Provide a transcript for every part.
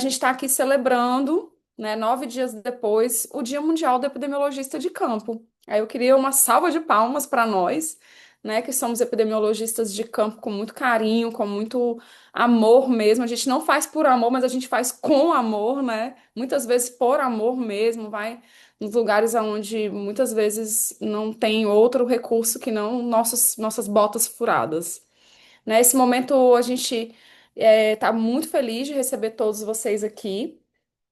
gente está aqui celebrando, né, 9 dias depois, o Dia Mundial do Epidemiologista de Campo. Aí eu queria uma salva de palmas para nós, né, que somos epidemiologistas de campo com muito carinho, com muito amor mesmo. A gente não faz por amor, mas a gente faz com amor, né? Muitas vezes por amor mesmo, vai nos lugares onde muitas vezes não tem outro recurso que não nossas botas furadas. Nesse momento, a gente está muito feliz de receber todos vocês aqui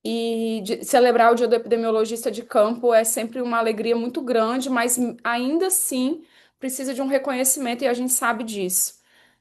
e de celebrar o Dia do Epidemiologista de Campo é sempre uma alegria muito grande, mas ainda assim precisa de um reconhecimento e a gente sabe disso.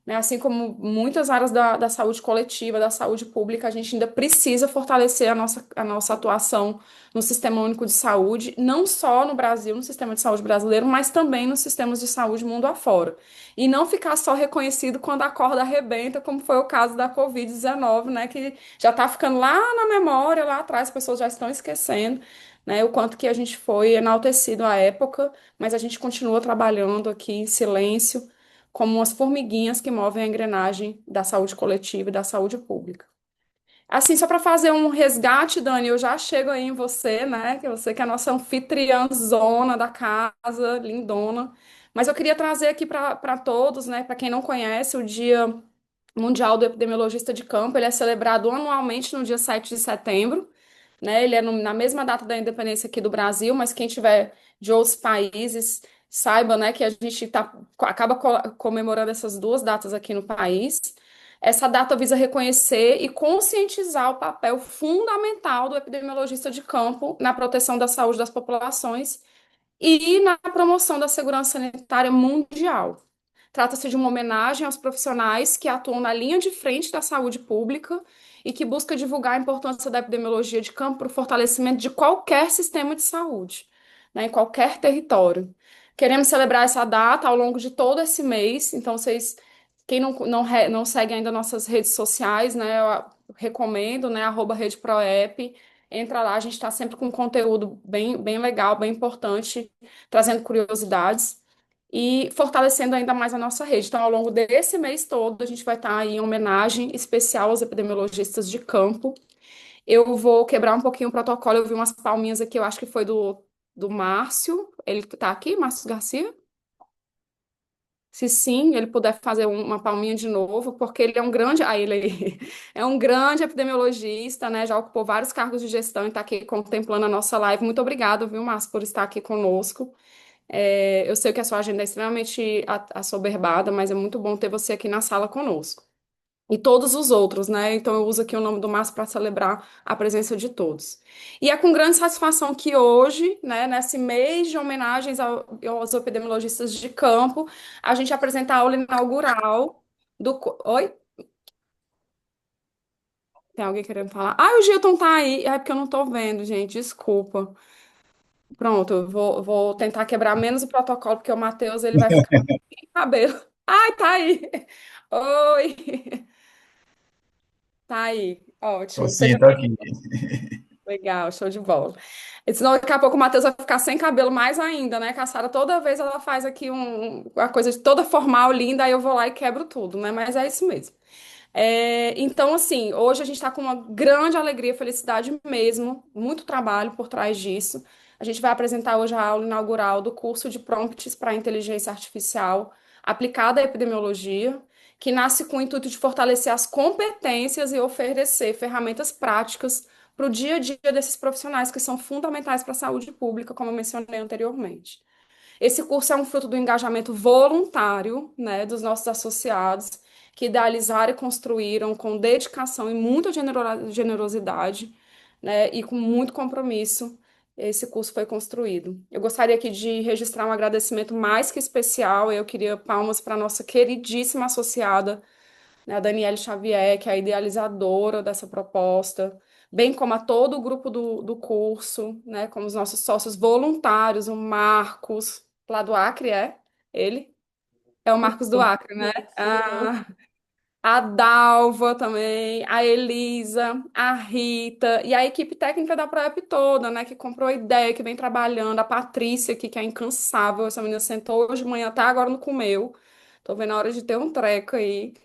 Né? Assim como muitas áreas da saúde coletiva, da saúde pública, a gente ainda precisa fortalecer a nossa atuação no Sistema Único de Saúde, não só no Brasil, no sistema de saúde brasileiro, mas também nos sistemas de saúde mundo afora. E não ficar só reconhecido quando a corda arrebenta, como foi o caso da Covid-19, né? Que já está ficando lá na memória, lá atrás, as pessoas já estão esquecendo, né, o quanto que a gente foi enaltecido à época, mas a gente continua trabalhando aqui em silêncio, como umas formiguinhas que movem a engrenagem da saúde coletiva e da saúde pública. Assim, só para fazer um resgate, Dani, eu já chego aí em você, né? Que você que é a nossa anfitriãzona da casa, lindona. Mas eu queria trazer aqui para todos, né? Para quem não conhece, o Dia Mundial do Epidemiologista de Campo, ele é celebrado anualmente no dia 7 de setembro, né? Ele é na mesma data da independência aqui do Brasil, mas quem tiver de outros países, saiba, né, que a gente acaba comemorando essas duas datas aqui no país. Essa data visa reconhecer e conscientizar o papel fundamental do epidemiologista de campo na proteção da saúde das populações e na promoção da segurança sanitária mundial. Trata-se de uma homenagem aos profissionais que atuam na linha de frente da saúde pública e que busca divulgar a importância da epidemiologia de campo para o fortalecimento de qualquer sistema de saúde, né, em qualquer território. Queremos celebrar essa data ao longo de todo esse mês, então quem não segue ainda nossas redes sociais, né, eu recomendo, né, @redeproep, entra lá, a gente está sempre com conteúdo bem legal, bem importante, trazendo curiosidades e fortalecendo ainda mais a nossa rede. Então, ao longo desse mês todo, a gente vai estar aí em homenagem especial aos epidemiologistas de campo. Eu vou quebrar um pouquinho o protocolo, eu vi umas palminhas aqui, eu acho que foi do Márcio. Ele está aqui, Márcio Garcia? Se sim, ele puder fazer uma palminha de novo, porque ele é um grande, ele é um grande epidemiologista, né? Já ocupou vários cargos de gestão e está aqui contemplando a nossa live. Muito obrigada, viu, Márcio, por estar aqui conosco. Eu sei que a sua agenda é extremamente assoberbada, mas é muito bom ter você aqui na sala conosco. E todos os outros, né? Então eu uso aqui o nome do Márcio para celebrar a presença de todos. E é com grande satisfação que hoje, né, nesse mês de homenagens aos epidemiologistas de campo, a gente apresenta a aula inaugural Oi? Tem alguém querendo falar? Ah, o Gilton tá aí. É porque eu não tô vendo, gente. Desculpa. Pronto, eu vou tentar quebrar menos o protocolo, porque o Matheus ele vai ficar sem cabelo. Ai, tá aí. Oi, tá aí. Tô Ótimo. sim, Seja tô aqui. legal, show de bola. E senão daqui a pouco o Matheus vai ficar sem cabelo mais ainda, né? Que a Sara toda vez ela faz aqui uma coisa de toda formal, linda, aí eu vou lá e quebro tudo, né? Mas é isso mesmo. Então, assim, hoje a gente está com uma grande alegria, felicidade mesmo, muito trabalho por trás disso. A gente vai apresentar hoje a aula inaugural do curso de Prompts para Inteligência Artificial aplicada à epidemiologia, que nasce com o intuito de fortalecer as competências e oferecer ferramentas práticas para o dia a dia desses profissionais que são fundamentais para a saúde pública, como eu mencionei anteriormente. Esse curso é um fruto do engajamento voluntário, né, dos nossos associados, que idealizaram e construíram com dedicação e muita generosidade, né, e com muito compromisso, esse curso foi construído. Eu gostaria aqui de registrar um agradecimento mais que especial. Eu queria palmas para a nossa queridíssima associada, né, a Daniele Xavier, que é a idealizadora dessa proposta, bem como a todo o grupo do curso, né, como os nossos sócios voluntários, o Marcos, lá do Acre, é? Ele? É o Marcos do Acre, né? A Dalva também, a Elisa, a Rita e a equipe técnica da ProEP toda, né, que comprou a ideia, que vem trabalhando, a Patrícia aqui, que é incansável, essa menina sentou hoje de manhã até agora não comeu. Tô vendo a hora de ter um treco aí.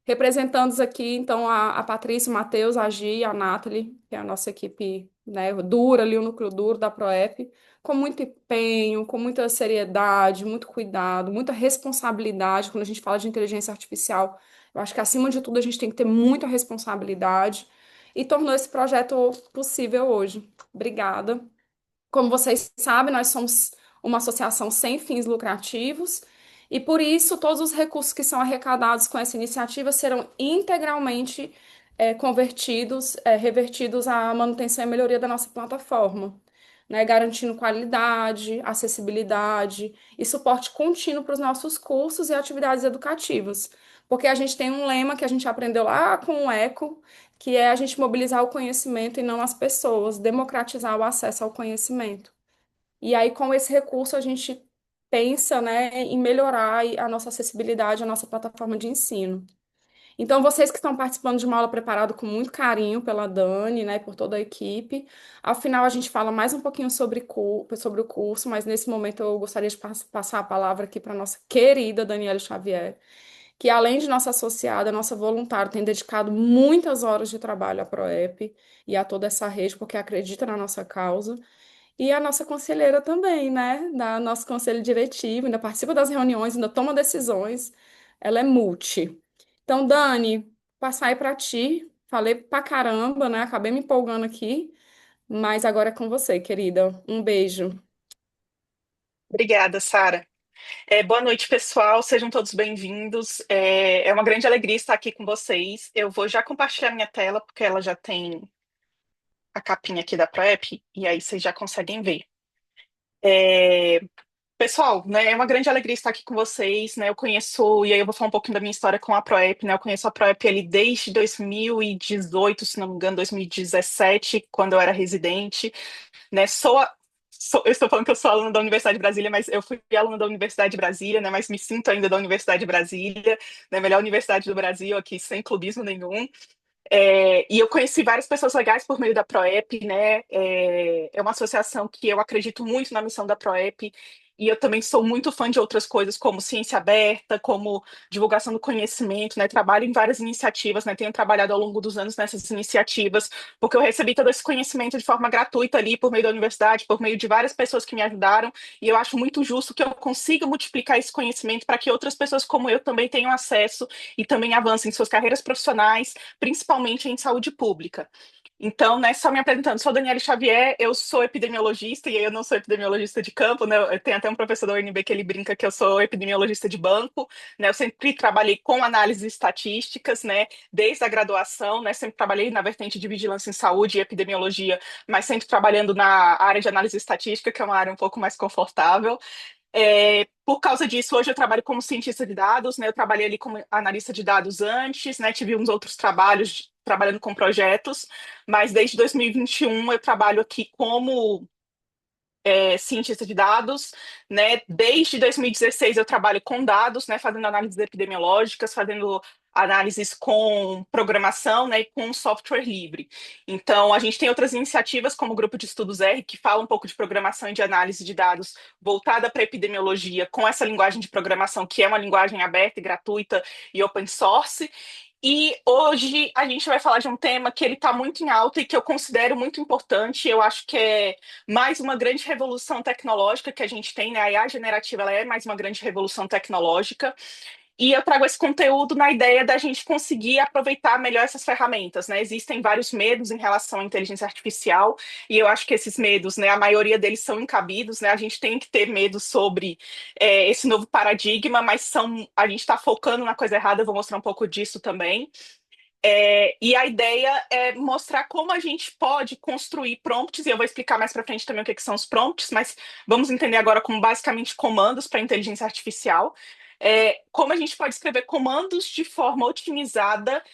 Representando aqui, então, a Patrícia, o Matheus, a Gi e a Nathalie, que é a nossa equipe, né, dura ali, o núcleo duro da ProEP, com muito empenho, com muita seriedade, muito cuidado, muita responsabilidade. Quando a gente fala de inteligência artificial, eu acho que, acima de tudo, a gente tem que ter muita responsabilidade e tornou esse projeto possível hoje. Obrigada. Como vocês sabem, nós somos uma associação sem fins lucrativos e, por isso, todos os recursos que são arrecadados com essa iniciativa serão integralmente convertidos, revertidos à manutenção e melhoria da nossa plataforma, né, garantindo qualidade, acessibilidade e suporte contínuo para os nossos cursos e atividades educativas. Porque a gente tem um lema que a gente aprendeu lá com o ECO, que é a gente mobilizar o conhecimento e não as pessoas, democratizar o acesso ao conhecimento. E aí, com esse recurso, a gente pensa, né, em melhorar a nossa acessibilidade, a nossa plataforma de ensino. Então, vocês que estão participando de uma aula preparada com muito carinho pela Dani, né, por toda a equipe, ao final a gente fala mais um pouquinho sobre o curso, mas nesse momento eu gostaria de passar a palavra aqui para a nossa querida Daniela Xavier, que além de nossa associada, nossa voluntária, tem dedicado muitas horas de trabalho à ProEP e a toda essa rede, porque acredita na nossa causa. E a nossa conselheira também, né? Da nosso conselho diretivo, ainda participa das reuniões, ainda toma decisões. Ela é multi. Então, Dani, passar aí para ti. Falei pra caramba, né? Acabei me empolgando aqui, mas agora é com você, querida. Um beijo. Obrigada, Sara. Boa noite, pessoal. Sejam todos bem-vindos. É uma grande alegria estar aqui com vocês. Eu vou já compartilhar minha tela, porque ela já tem a capinha aqui da PrEP, e aí vocês já conseguem ver. É, Pessoal, né, é uma grande alegria estar aqui com vocês, né? Eu conheço, e aí eu vou falar um pouquinho da minha história com a ProEP, né? Eu conheço a ProEP ali desde 2018, se não me engano, 2017, quando eu era residente, né? Eu estou falando que eu sou aluna da Universidade de Brasília, mas eu fui aluna da Universidade de Brasília, né? Mas me sinto ainda da Universidade de Brasília, né? Melhor universidade do Brasil aqui, sem clubismo nenhum. E eu conheci várias pessoas legais por meio da ProEP, né? É uma associação que eu acredito muito na missão da ProEP, e eu também sou muito fã de outras coisas, como ciência aberta, como divulgação do conhecimento, né? Trabalho em várias iniciativas, né? Tenho trabalhado ao longo dos anos nessas iniciativas, porque eu recebi todo esse conhecimento de forma gratuita ali, por meio da universidade, por meio de várias pessoas que me ajudaram, e eu acho muito justo que eu consiga multiplicar esse conhecimento para que outras pessoas como eu também tenham acesso e também avancem em suas carreiras profissionais, principalmente em saúde pública. Então, né, só me apresentando, sou Daniela Xavier, eu sou epidemiologista, e aí eu não sou epidemiologista de campo, né, eu tenho até um professor da UNB que ele brinca que eu sou epidemiologista de banco, né, eu sempre trabalhei com análises estatísticas, né, desde a graduação, né, sempre trabalhei na vertente de vigilância em saúde e epidemiologia, mas sempre trabalhando na área de análise estatística, que é uma área um pouco mais confortável. Por causa disso, hoje eu trabalho como cientista de dados, né? Eu trabalhei ali como analista de dados antes, né? Tive uns outros trabalhos trabalhando com projetos, mas desde 2021 eu trabalho aqui como cientista de dados, né? Desde 2016 eu trabalho com dados, né? Fazendo análises epidemiológicas, fazendo análises com programação, né? E com software livre. Então, a gente tem outras iniciativas, como o Grupo de Estudos R, que fala um pouco de programação e de análise de dados voltada para epidemiologia, com essa linguagem de programação, que é uma linguagem aberta e gratuita e open source. E hoje a gente vai falar de um tema que ele está muito em alta e que eu considero muito importante. Eu acho que é mais uma grande revolução tecnológica que a gente tem, né? A IA generativa, ela é mais uma grande revolução tecnológica. E eu trago esse conteúdo na ideia da gente conseguir aproveitar melhor essas ferramentas, né? Existem vários medos em relação à inteligência artificial, e eu acho que esses medos, né, a maioria deles são encabidos, né? A gente tem que ter medo sobre esse novo paradigma, mas a gente está focando na coisa errada, eu vou mostrar um pouco disso também. E a ideia é mostrar como a gente pode construir prompts, e eu vou explicar mais para frente também o que são os prompts, mas vamos entender agora como basicamente comandos para inteligência artificial. Como a gente pode escrever comandos de forma otimizada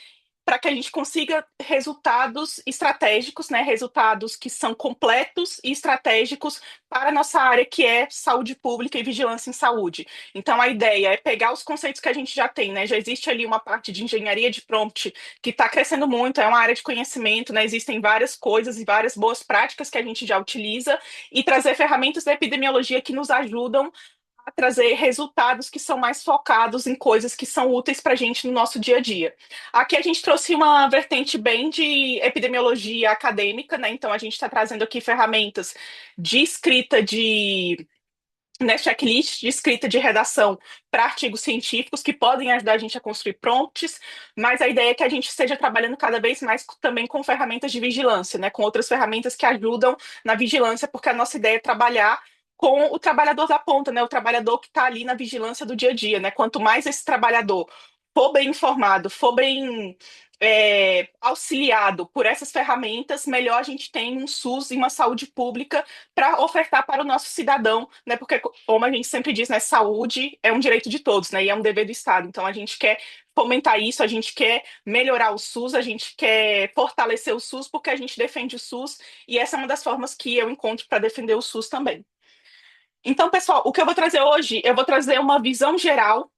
para que a gente consiga resultados estratégicos, né? Resultados que são completos e estratégicos para a nossa área, que é saúde pública e vigilância em saúde. Então, a ideia é pegar os conceitos que a gente já tem, né? Já existe ali uma parte de engenharia de prompt que está crescendo muito, é uma área de conhecimento, né? Existem várias coisas e várias boas práticas que a gente já utiliza, e trazer ferramentas da epidemiologia que nos ajudam a trazer resultados que são mais focados em coisas que são úteis para a gente no nosso dia a dia. Aqui a gente trouxe uma vertente bem de epidemiologia acadêmica, né? Então a gente está trazendo aqui ferramentas de escrita de né, checklist de escrita de redação para artigos científicos que podem ajudar a gente a construir prompts, mas a ideia é que a gente esteja trabalhando cada vez mais também com ferramentas de vigilância, né, com outras ferramentas que ajudam na vigilância, porque a nossa ideia é trabalhar com o trabalhador da ponta, né, o trabalhador que está ali na vigilância do dia a dia, né, quanto mais esse trabalhador for bem informado, for bem auxiliado por essas ferramentas, melhor a gente tem um SUS e uma saúde pública para ofertar para o nosso cidadão, né? Porque, como a gente sempre diz, né, saúde é um direito de todos, né? E é um dever do Estado. Então, a gente quer fomentar isso, a gente quer melhorar o SUS, a gente quer fortalecer o SUS, porque a gente defende o SUS, e essa é uma das formas que eu encontro para defender o SUS também. Então, pessoal, o que eu vou trazer hoje, eu vou trazer uma visão geral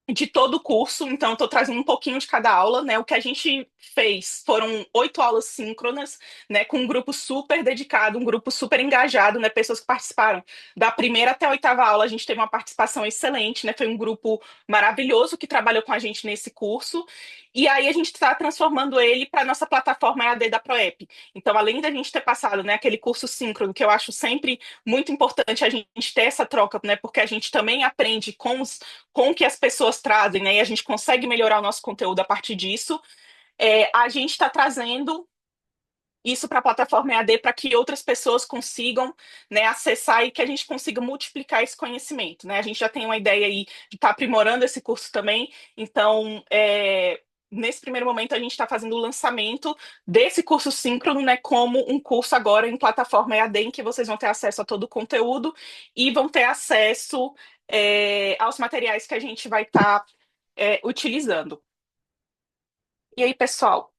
de todo o curso, então estou trazendo um pouquinho de cada aula, né? O que a gente fez foram 8 aulas síncronas, né? Com um grupo super dedicado, um grupo super engajado, né? Pessoas que participaram da primeira até a 8ª aula, a gente teve uma participação excelente, né? Foi um grupo maravilhoso que trabalhou com a gente nesse curso. E aí a gente está transformando ele para a nossa plataforma EAD da ProEP. Então, além da gente ter passado, né, aquele curso síncrono, que eu acho sempre muito importante a gente ter essa troca, né? Porque a gente também aprende com o que as pessoas trazem, né? E a gente consegue melhorar o nosso conteúdo a partir disso. A gente está trazendo isso para a plataforma EAD para que outras pessoas consigam, né, acessar e que a gente consiga multiplicar esse conhecimento, né? A gente já tem uma ideia aí de estar aprimorando esse curso também, então nesse primeiro momento a gente está fazendo o lançamento desse curso síncrono, né, como um curso agora em plataforma EAD, em que vocês vão ter acesso a todo o conteúdo e vão ter acesso aos materiais que a gente vai estar utilizando. E aí, pessoal,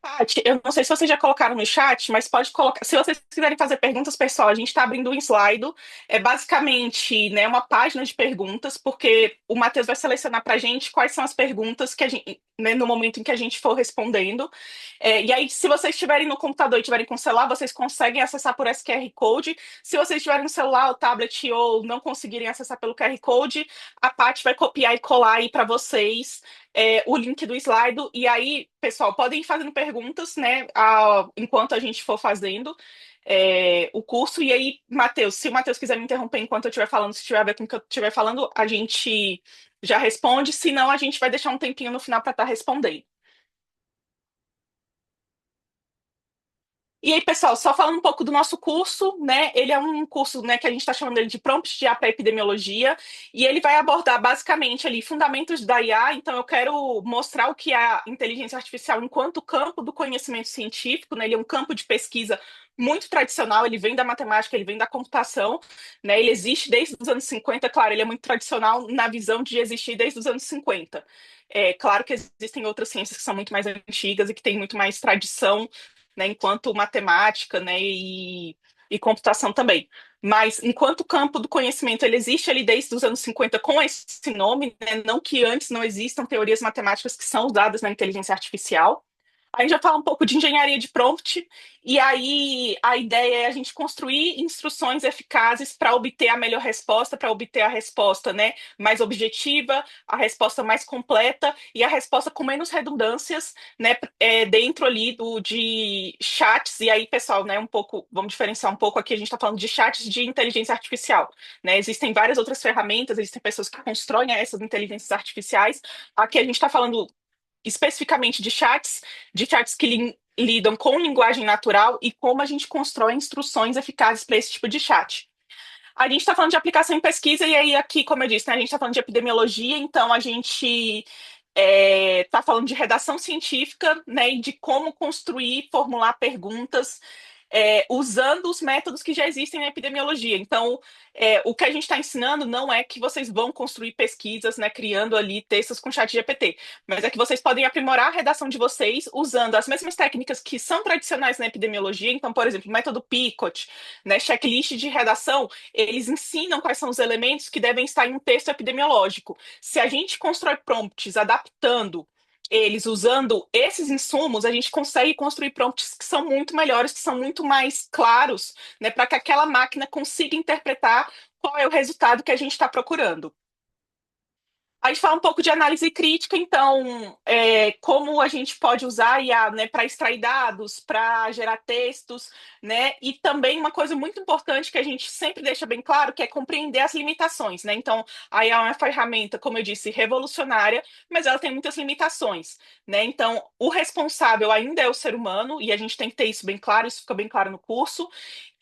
Paty, eu não sei se vocês já colocaram no chat, mas pode colocar. Se vocês quiserem fazer perguntas, pessoal, a gente está abrindo um slide. É basicamente, né, uma página de perguntas, porque o Matheus vai selecionar para a gente quais são as perguntas que a gente, né, no momento em que a gente for respondendo. E aí, se vocês estiverem no computador e estiverem com o celular, vocês conseguem acessar por esse QR Code. Se vocês estiverem no celular, ou tablet, ou não conseguirem acessar pelo QR Code, a Paty vai copiar e colar aí para vocês o link do slide. E aí, pessoal, podem ir fazendo perguntas, né, enquanto a gente for fazendo o curso. E aí, Matheus, se o Matheus quiser me interromper enquanto eu estiver falando, se tiver a ver com o que eu estiver falando, a gente já responde. Se não, a gente vai deixar um tempinho no final para estar respondendo. E aí, pessoal, só falando um pouco do nosso curso, né? Ele é um curso, né, que a gente está chamando ele de Prompt de IA para Epidemiologia, e ele vai abordar basicamente ali fundamentos da IA. Então, eu quero mostrar o que é a inteligência artificial enquanto campo do conhecimento científico, né? Ele é um campo de pesquisa muito tradicional, ele vem da matemática, ele vem da computação, né? Ele existe desde os anos 50, claro, ele é muito tradicional na visão de existir desde os anos 50. É claro que existem outras ciências que são muito mais antigas e que têm muito mais tradição, né, enquanto matemática, né, e computação também. Mas, enquanto campo do conhecimento, ele existe ali desde os anos 50 com esse nome, né, não que antes não existam teorias matemáticas que são usadas na inteligência artificial. A gente já fala um pouco de engenharia de prompt, e aí a ideia é a gente construir instruções eficazes para obter a melhor resposta, para obter a resposta, né, mais objetiva, a resposta mais completa e a resposta com menos redundâncias, né, dentro ali de chats. E aí, pessoal, né, um pouco, vamos diferenciar um pouco aqui, a gente está falando de chats de inteligência artificial, né? Existem várias outras ferramentas, existem pessoas que constroem essas inteligências artificiais. Aqui a gente está falando especificamente de chats que lidam com linguagem natural e como a gente constrói instruções eficazes para esse tipo de chat. A gente está falando de aplicação em pesquisa, e aí aqui, como eu disse, né, a gente está falando de epidemiologia, então a gente está falando de redação científica, né, e de como construir, formular perguntas usando os métodos que já existem na epidemiologia. Então, o que a gente está ensinando não é que vocês vão construir pesquisas, né, criando ali textos com chat GPT, mas é que vocês podem aprimorar a redação de vocês usando as mesmas técnicas que são tradicionais na epidemiologia. Então, por exemplo, o método Picot, né, checklist de redação, eles ensinam quais são os elementos que devem estar em um texto epidemiológico. Se a gente constrói prompts adaptando eles usando esses insumos, a gente consegue construir prompts que são muito melhores, que são muito mais claros, né, para que aquela máquina consiga interpretar qual é o resultado que a gente está procurando. A gente fala um pouco de análise crítica, então, como a gente pode usar a IA, né, para extrair dados, para gerar textos, né, e também uma coisa muito importante que a gente sempre deixa bem claro, que é compreender as limitações, né, então, a IA é uma ferramenta, como eu disse, revolucionária, mas ela tem muitas limitações, né, então, o responsável ainda é o ser humano, e a gente tem que ter isso bem claro, isso fica bem claro no curso,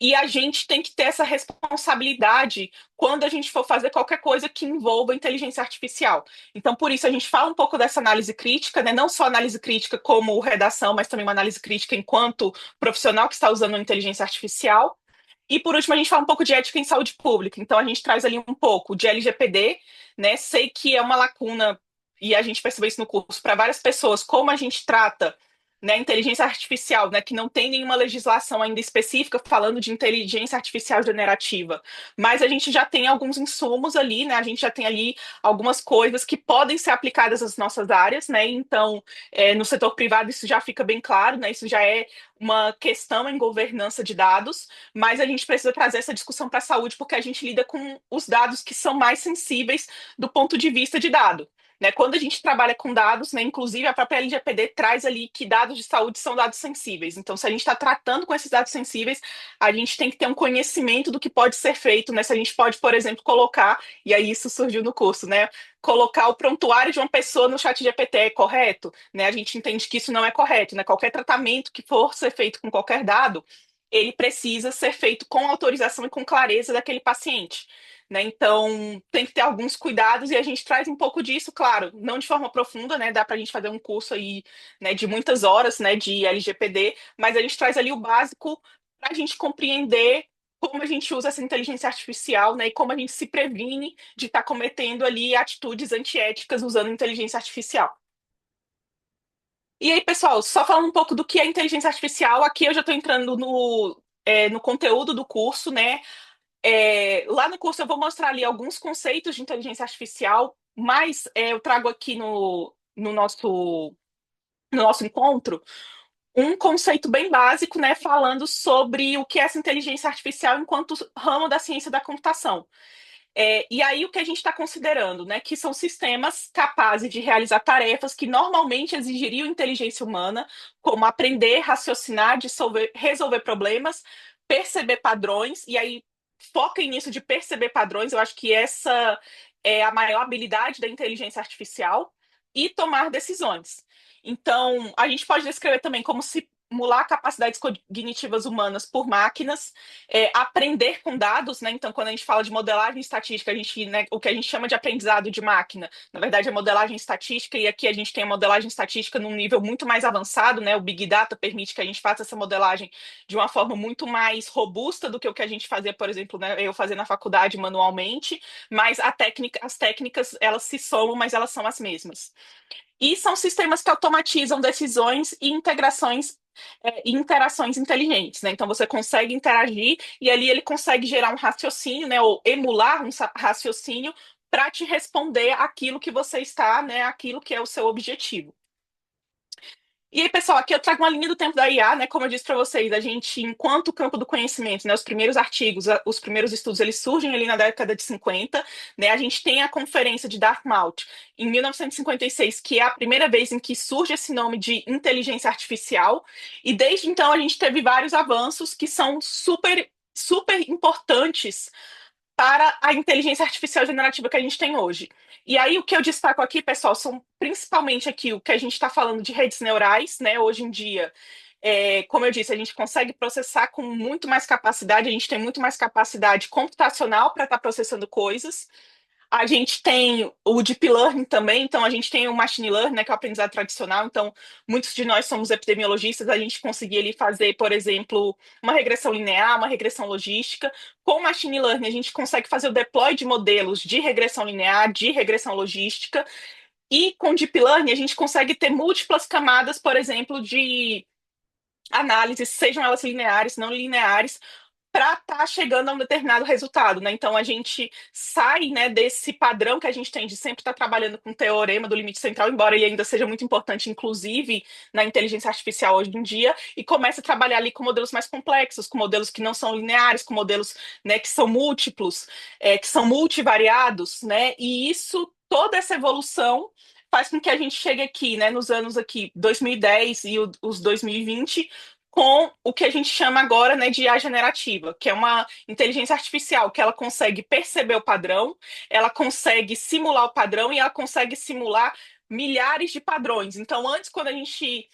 e a gente tem que ter essa responsabilidade quando a gente for fazer qualquer coisa que envolva inteligência artificial. Então, por isso, a gente fala um pouco dessa análise crítica, né? Não só análise crítica como redação, mas também uma análise crítica enquanto profissional que está usando a inteligência artificial. E por último, a gente fala um pouco de ética em saúde pública. Então, a gente traz ali um pouco de LGPD, né? Sei que é uma lacuna, e a gente percebeu isso no curso, para várias pessoas, como a gente trata, né, inteligência artificial, né, que não tem nenhuma legislação ainda específica falando de inteligência artificial generativa, mas a gente já tem alguns insumos ali, né, a gente já tem ali algumas coisas que podem ser aplicadas às nossas áreas, né, então, no setor privado isso já fica bem claro, né, isso já é uma questão em governança de dados, mas a gente precisa trazer essa discussão para a saúde porque a gente lida com os dados que são mais sensíveis do ponto de vista de dado. Né, quando a gente trabalha com dados, né, inclusive a própria LGPD traz ali que dados de saúde são dados sensíveis. Então, se a gente está tratando com esses dados sensíveis, a gente tem que ter um conhecimento do que pode ser feito, né? Se a gente pode, por exemplo, colocar, e aí isso surgiu no curso, né? Colocar o prontuário de uma pessoa no chat GPT é correto, né? A gente entende que isso não é correto, né? Qualquer tratamento que for ser feito com qualquer dado, ele precisa ser feito com autorização e com clareza daquele paciente. Né? Então, tem que ter alguns cuidados e a gente traz um pouco disso, claro, não de forma profunda, né? Dá para a gente fazer um curso aí, né, de muitas horas, né, de LGPD, mas a gente traz ali o básico para a gente compreender como a gente usa essa inteligência artificial, né, e como a gente se previne de estar cometendo ali atitudes antiéticas usando inteligência artificial. E aí, pessoal, só falando um pouco do que é inteligência artificial, aqui eu já estou entrando no conteúdo do curso, né? Lá no curso eu vou mostrar ali alguns conceitos de inteligência artificial, mas eu trago aqui no nosso encontro um conceito bem básico, né, falando sobre o que é essa inteligência artificial enquanto ramo da ciência da computação. E aí o que a gente está considerando, né, que são sistemas capazes de realizar tarefas que normalmente exigiriam inteligência humana, como aprender, raciocinar, resolver problemas, perceber padrões, e aí foquem nisso de perceber padrões, eu acho que essa é a maior habilidade da inteligência artificial, e tomar decisões. Então, a gente pode descrever também como simular capacidades cognitivas humanas por máquinas, aprender com dados, né? Então, quando a gente fala de modelagem estatística, a gente, né, o que a gente chama de aprendizado de máquina, na verdade, é modelagem estatística, e aqui a gente tem a modelagem estatística num nível muito mais avançado, né? O Big Data permite que a gente faça essa modelagem de uma forma muito mais robusta do que o que a gente fazia, por exemplo, né, eu fazia na faculdade manualmente, mas as técnicas, elas se somam, mas elas são as mesmas. E são sistemas que automatizam decisões e e interações inteligentes, né? Então você consegue interagir e ali ele consegue gerar um raciocínio, né? Ou emular um raciocínio para te responder aquilo que você está, né? Aquilo que é o seu objetivo. E aí, pessoal, aqui eu trago uma linha do tempo da IA, né? Como eu disse para vocês, a gente, enquanto campo do conhecimento, né, os primeiros artigos, os primeiros estudos, eles surgem ali na década de 50, né? A gente tem a conferência de Dartmouth em 1956, que é a primeira vez em que surge esse nome de inteligência artificial, e desde então a gente teve vários avanços que são super, super importantes para a inteligência artificial generativa que a gente tem hoje. E aí, o que eu destaco aqui, pessoal, são principalmente aqui o que a gente está falando de redes neurais, né? Hoje em dia, como eu disse, a gente consegue processar com muito mais capacidade, a gente tem muito mais capacidade computacional para estar processando coisas. A gente tem o Deep Learning também, então a gente tem o Machine Learning, né, que é o aprendizado tradicional. Então, muitos de nós somos epidemiologistas, a gente conseguia ali fazer, por exemplo, uma regressão linear, uma regressão logística. Com o Machine Learning, a gente consegue fazer o deploy de modelos de regressão linear, de regressão logística. E com Deep Learning, a gente consegue ter múltiplas camadas, por exemplo, de análises, sejam elas lineares, não lineares, para estar chegando a um determinado resultado, né? Então a gente sai, né, desse padrão que a gente tem de sempre estar trabalhando com o teorema do limite central, embora ele ainda seja muito importante, inclusive na inteligência artificial hoje em dia, e começa a trabalhar ali com modelos mais complexos, com modelos que não são lineares, com modelos, né, que são múltiplos, que são multivariados, né? E isso, toda essa evolução faz com que a gente chegue aqui, né, nos anos aqui 2010 e os 2020 com o que a gente chama agora, né, de IA generativa, que é uma inteligência artificial que ela consegue perceber o padrão, ela consegue simular o padrão e ela consegue simular milhares de padrões. Então, antes, quando a gente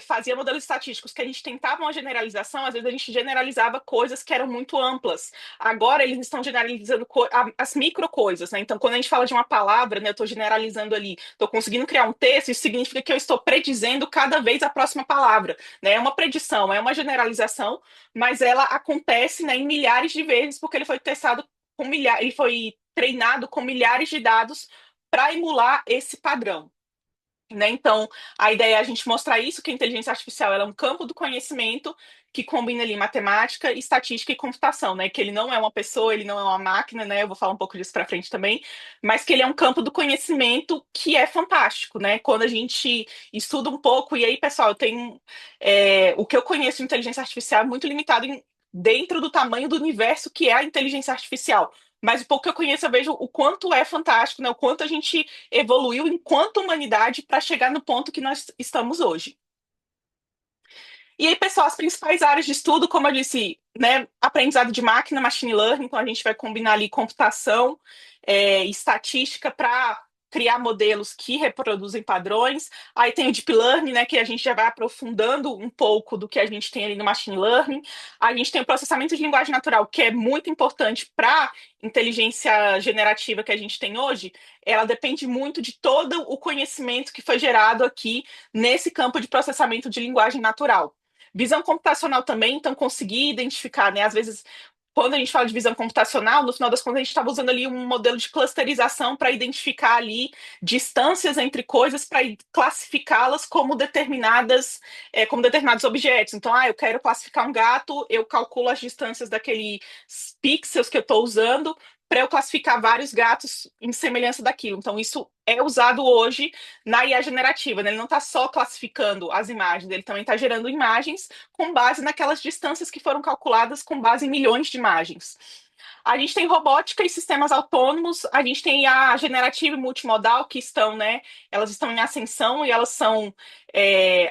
fazia modelos estatísticos que a gente tentava uma generalização, às vezes a gente generalizava coisas que eram muito amplas. Agora eles estão generalizando as micro coisas, né? Então, quando a gente fala de uma palavra, né, eu estou generalizando ali, estou conseguindo criar um texto, isso significa que eu estou predizendo cada vez a próxima palavra, né? É uma predição, é uma generalização, mas ela acontece, né, em milhares de vezes, porque ele foi testado com milhares, ele foi treinado com milhares de dados para emular esse padrão. Né? Então, a ideia é a gente mostrar isso, que a inteligência artificial ela é um campo do conhecimento que combina ali matemática, estatística e computação, né? Que ele não é uma pessoa, ele não é uma máquina, né? Eu vou falar um pouco disso para frente também, mas que ele é um campo do conhecimento que é fantástico, né? Quando a gente estuda um pouco, e aí, pessoal, eu tenho o que eu conheço de inteligência artificial é muito limitado dentro do tamanho do universo que é a inteligência artificial. Mas o pouco que eu conheço, eu vejo o quanto é fantástico, né? O quanto a gente evoluiu enquanto humanidade para chegar no ponto que nós estamos hoje. E aí, pessoal, as principais áreas de estudo, como eu disse, né, aprendizado de máquina, machine learning, então a gente vai combinar ali computação, estatística para criar modelos que reproduzem padrões. Aí tem o deep learning, né, que a gente já vai aprofundando um pouco do que a gente tem ali no machine learning. A gente tem o processamento de linguagem natural, que é muito importante para inteligência generativa que a gente tem hoje. Ela depende muito de todo o conhecimento que foi gerado aqui nesse campo de processamento de linguagem natural. Visão computacional também, então conseguir identificar, né? Às vezes, quando a gente fala de visão computacional, no final das contas, a gente estava usando ali um modelo de clusterização para identificar ali distâncias entre coisas para classificá-las como determinados objetos. Então, eu quero classificar um gato, eu calculo as distâncias daqueles pixels que eu estou usando para eu classificar vários gatos em semelhança daquilo. Então, isso é usado hoje na IA generativa, né? Ele não está só classificando as imagens, ele também está gerando imagens com base naquelas distâncias que foram calculadas com base em milhões de imagens. A gente tem robótica e sistemas autônomos, a gente tem a generativa e multimodal que estão, né? Elas estão em ascensão e elas são,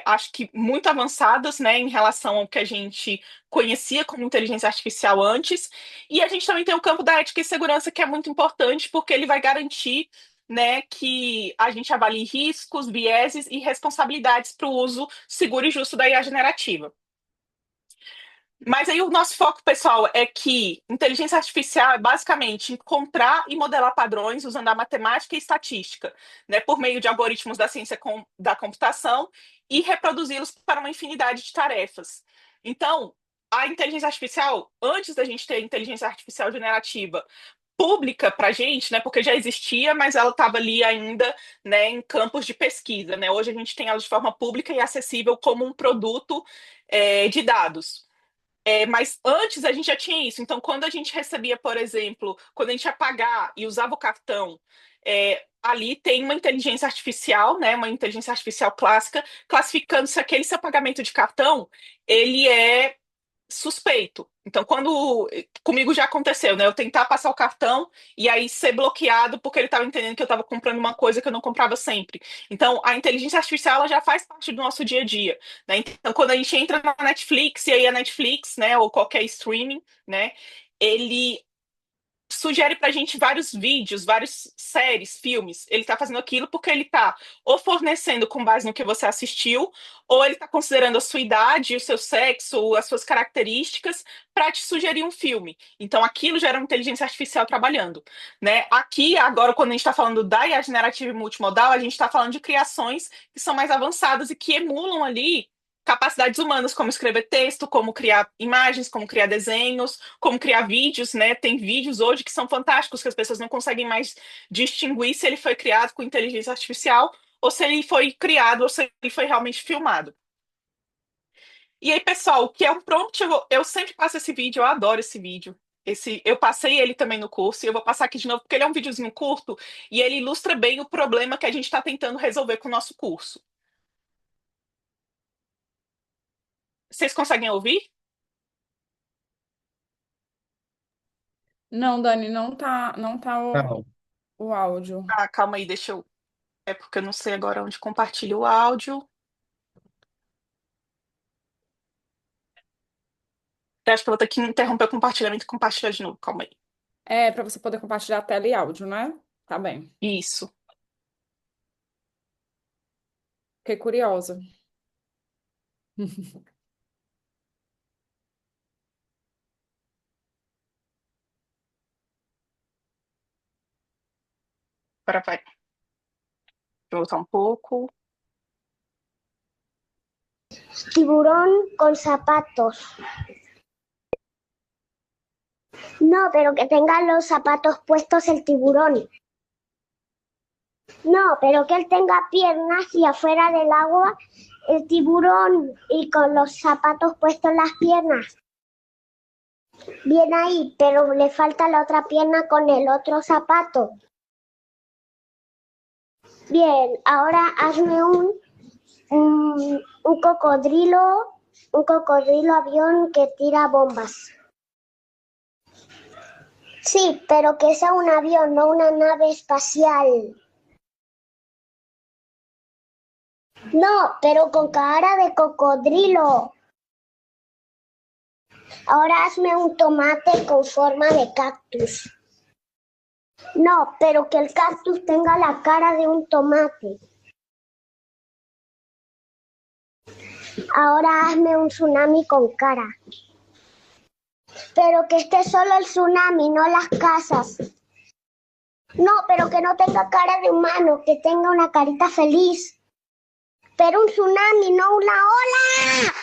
acho que, muito avançadas, né, em relação ao que a gente conhecia como inteligência artificial antes. E a gente também tem o campo da ética e segurança, que é muito importante, porque ele vai garantir, né, que a gente avalie riscos, vieses e responsabilidades para o uso seguro e justo da IA generativa. Mas aí o nosso foco, pessoal, é que inteligência artificial é basicamente encontrar e modelar padrões usando a matemática e estatística, né, por meio de algoritmos da ciência da computação e reproduzi-los para uma infinidade de tarefas. Então, a inteligência artificial, antes da gente ter a inteligência artificial generativa pública para a gente, né, porque já existia, mas ela estava ali ainda, né, em campos de pesquisa, né? Hoje a gente tem ela de forma pública e acessível como um produto de dados. Mas antes a gente já tinha isso. Então, quando a gente recebia, por exemplo, quando a gente ia pagar e usava o cartão, ali tem uma inteligência artificial, né, uma inteligência artificial clássica, classificando se aquele seu pagamento de cartão ele é suspeito. Então, quando comigo já aconteceu, né? Eu tentar passar o cartão e aí ser bloqueado porque ele estava entendendo que eu estava comprando uma coisa que eu não comprava sempre. Então, a inteligência artificial ela já faz parte do nosso dia a dia, né? Então, quando a gente entra na Netflix e aí a Netflix, né, ou qualquer streaming, né, ele sugere pra gente vários vídeos, várias séries, filmes. Ele tá fazendo aquilo porque ele tá ou fornecendo com base no que você assistiu, ou ele tá considerando a sua idade, o seu sexo, as suas características para te sugerir um filme. Então aquilo gera uma inteligência artificial trabalhando, né? Aqui agora quando a gente está falando da IA generativa e multimodal, a gente está falando de criações que são mais avançadas e que emulam ali capacidades humanas, como escrever texto, como criar imagens, como criar desenhos, como criar vídeos, né? Tem vídeos hoje que são fantásticos, que as pessoas não conseguem mais distinguir se ele foi criado com inteligência artificial ou se ele foi criado ou se ele foi realmente filmado. E aí, pessoal, o que é um prompt? Eu sempre passo esse vídeo, eu adoro esse vídeo. Eu passei ele também no curso e eu vou passar aqui de novo, porque ele é um videozinho curto e ele ilustra bem o problema que a gente está tentando resolver com o nosso curso. Vocês conseguem ouvir? Não, Dani, não tá Não. o áudio. Ah, calma aí, deixa eu. É porque eu não sei agora onde compartilha o áudio. Eu acho que eu vou ter que interromper o compartilhamento e compartilhar de novo. Calma aí. É, para você poder compartilhar a tela e áudio, né? Tá bem. Isso. Fiquei curiosa. Agora vai. Vou voltar um pouco. Tiburón con zapatos. No, pero que tenga los zapatos puestos el tiburón. No, pero que él tenga piernas y afuera del agua el tiburón y con los zapatos puestos las piernas. Bien ahí, pero le falta la otra pierna con el otro zapato. Bien, ahora hazme un cocodrilo avión que tira bombas. Sí, pero que sea un avión, no una nave espacial. No, pero con cara de cocodrilo. Ahora hazme un tomate con forma de cactus. No, pero que el cactus tenga la cara de un tomate. Ahora hazme un tsunami con cara. Pero que esté solo el tsunami, no las casas. No, pero que no tenga cara de humano, que tenga una carita feliz. Pero un tsunami, no una ola.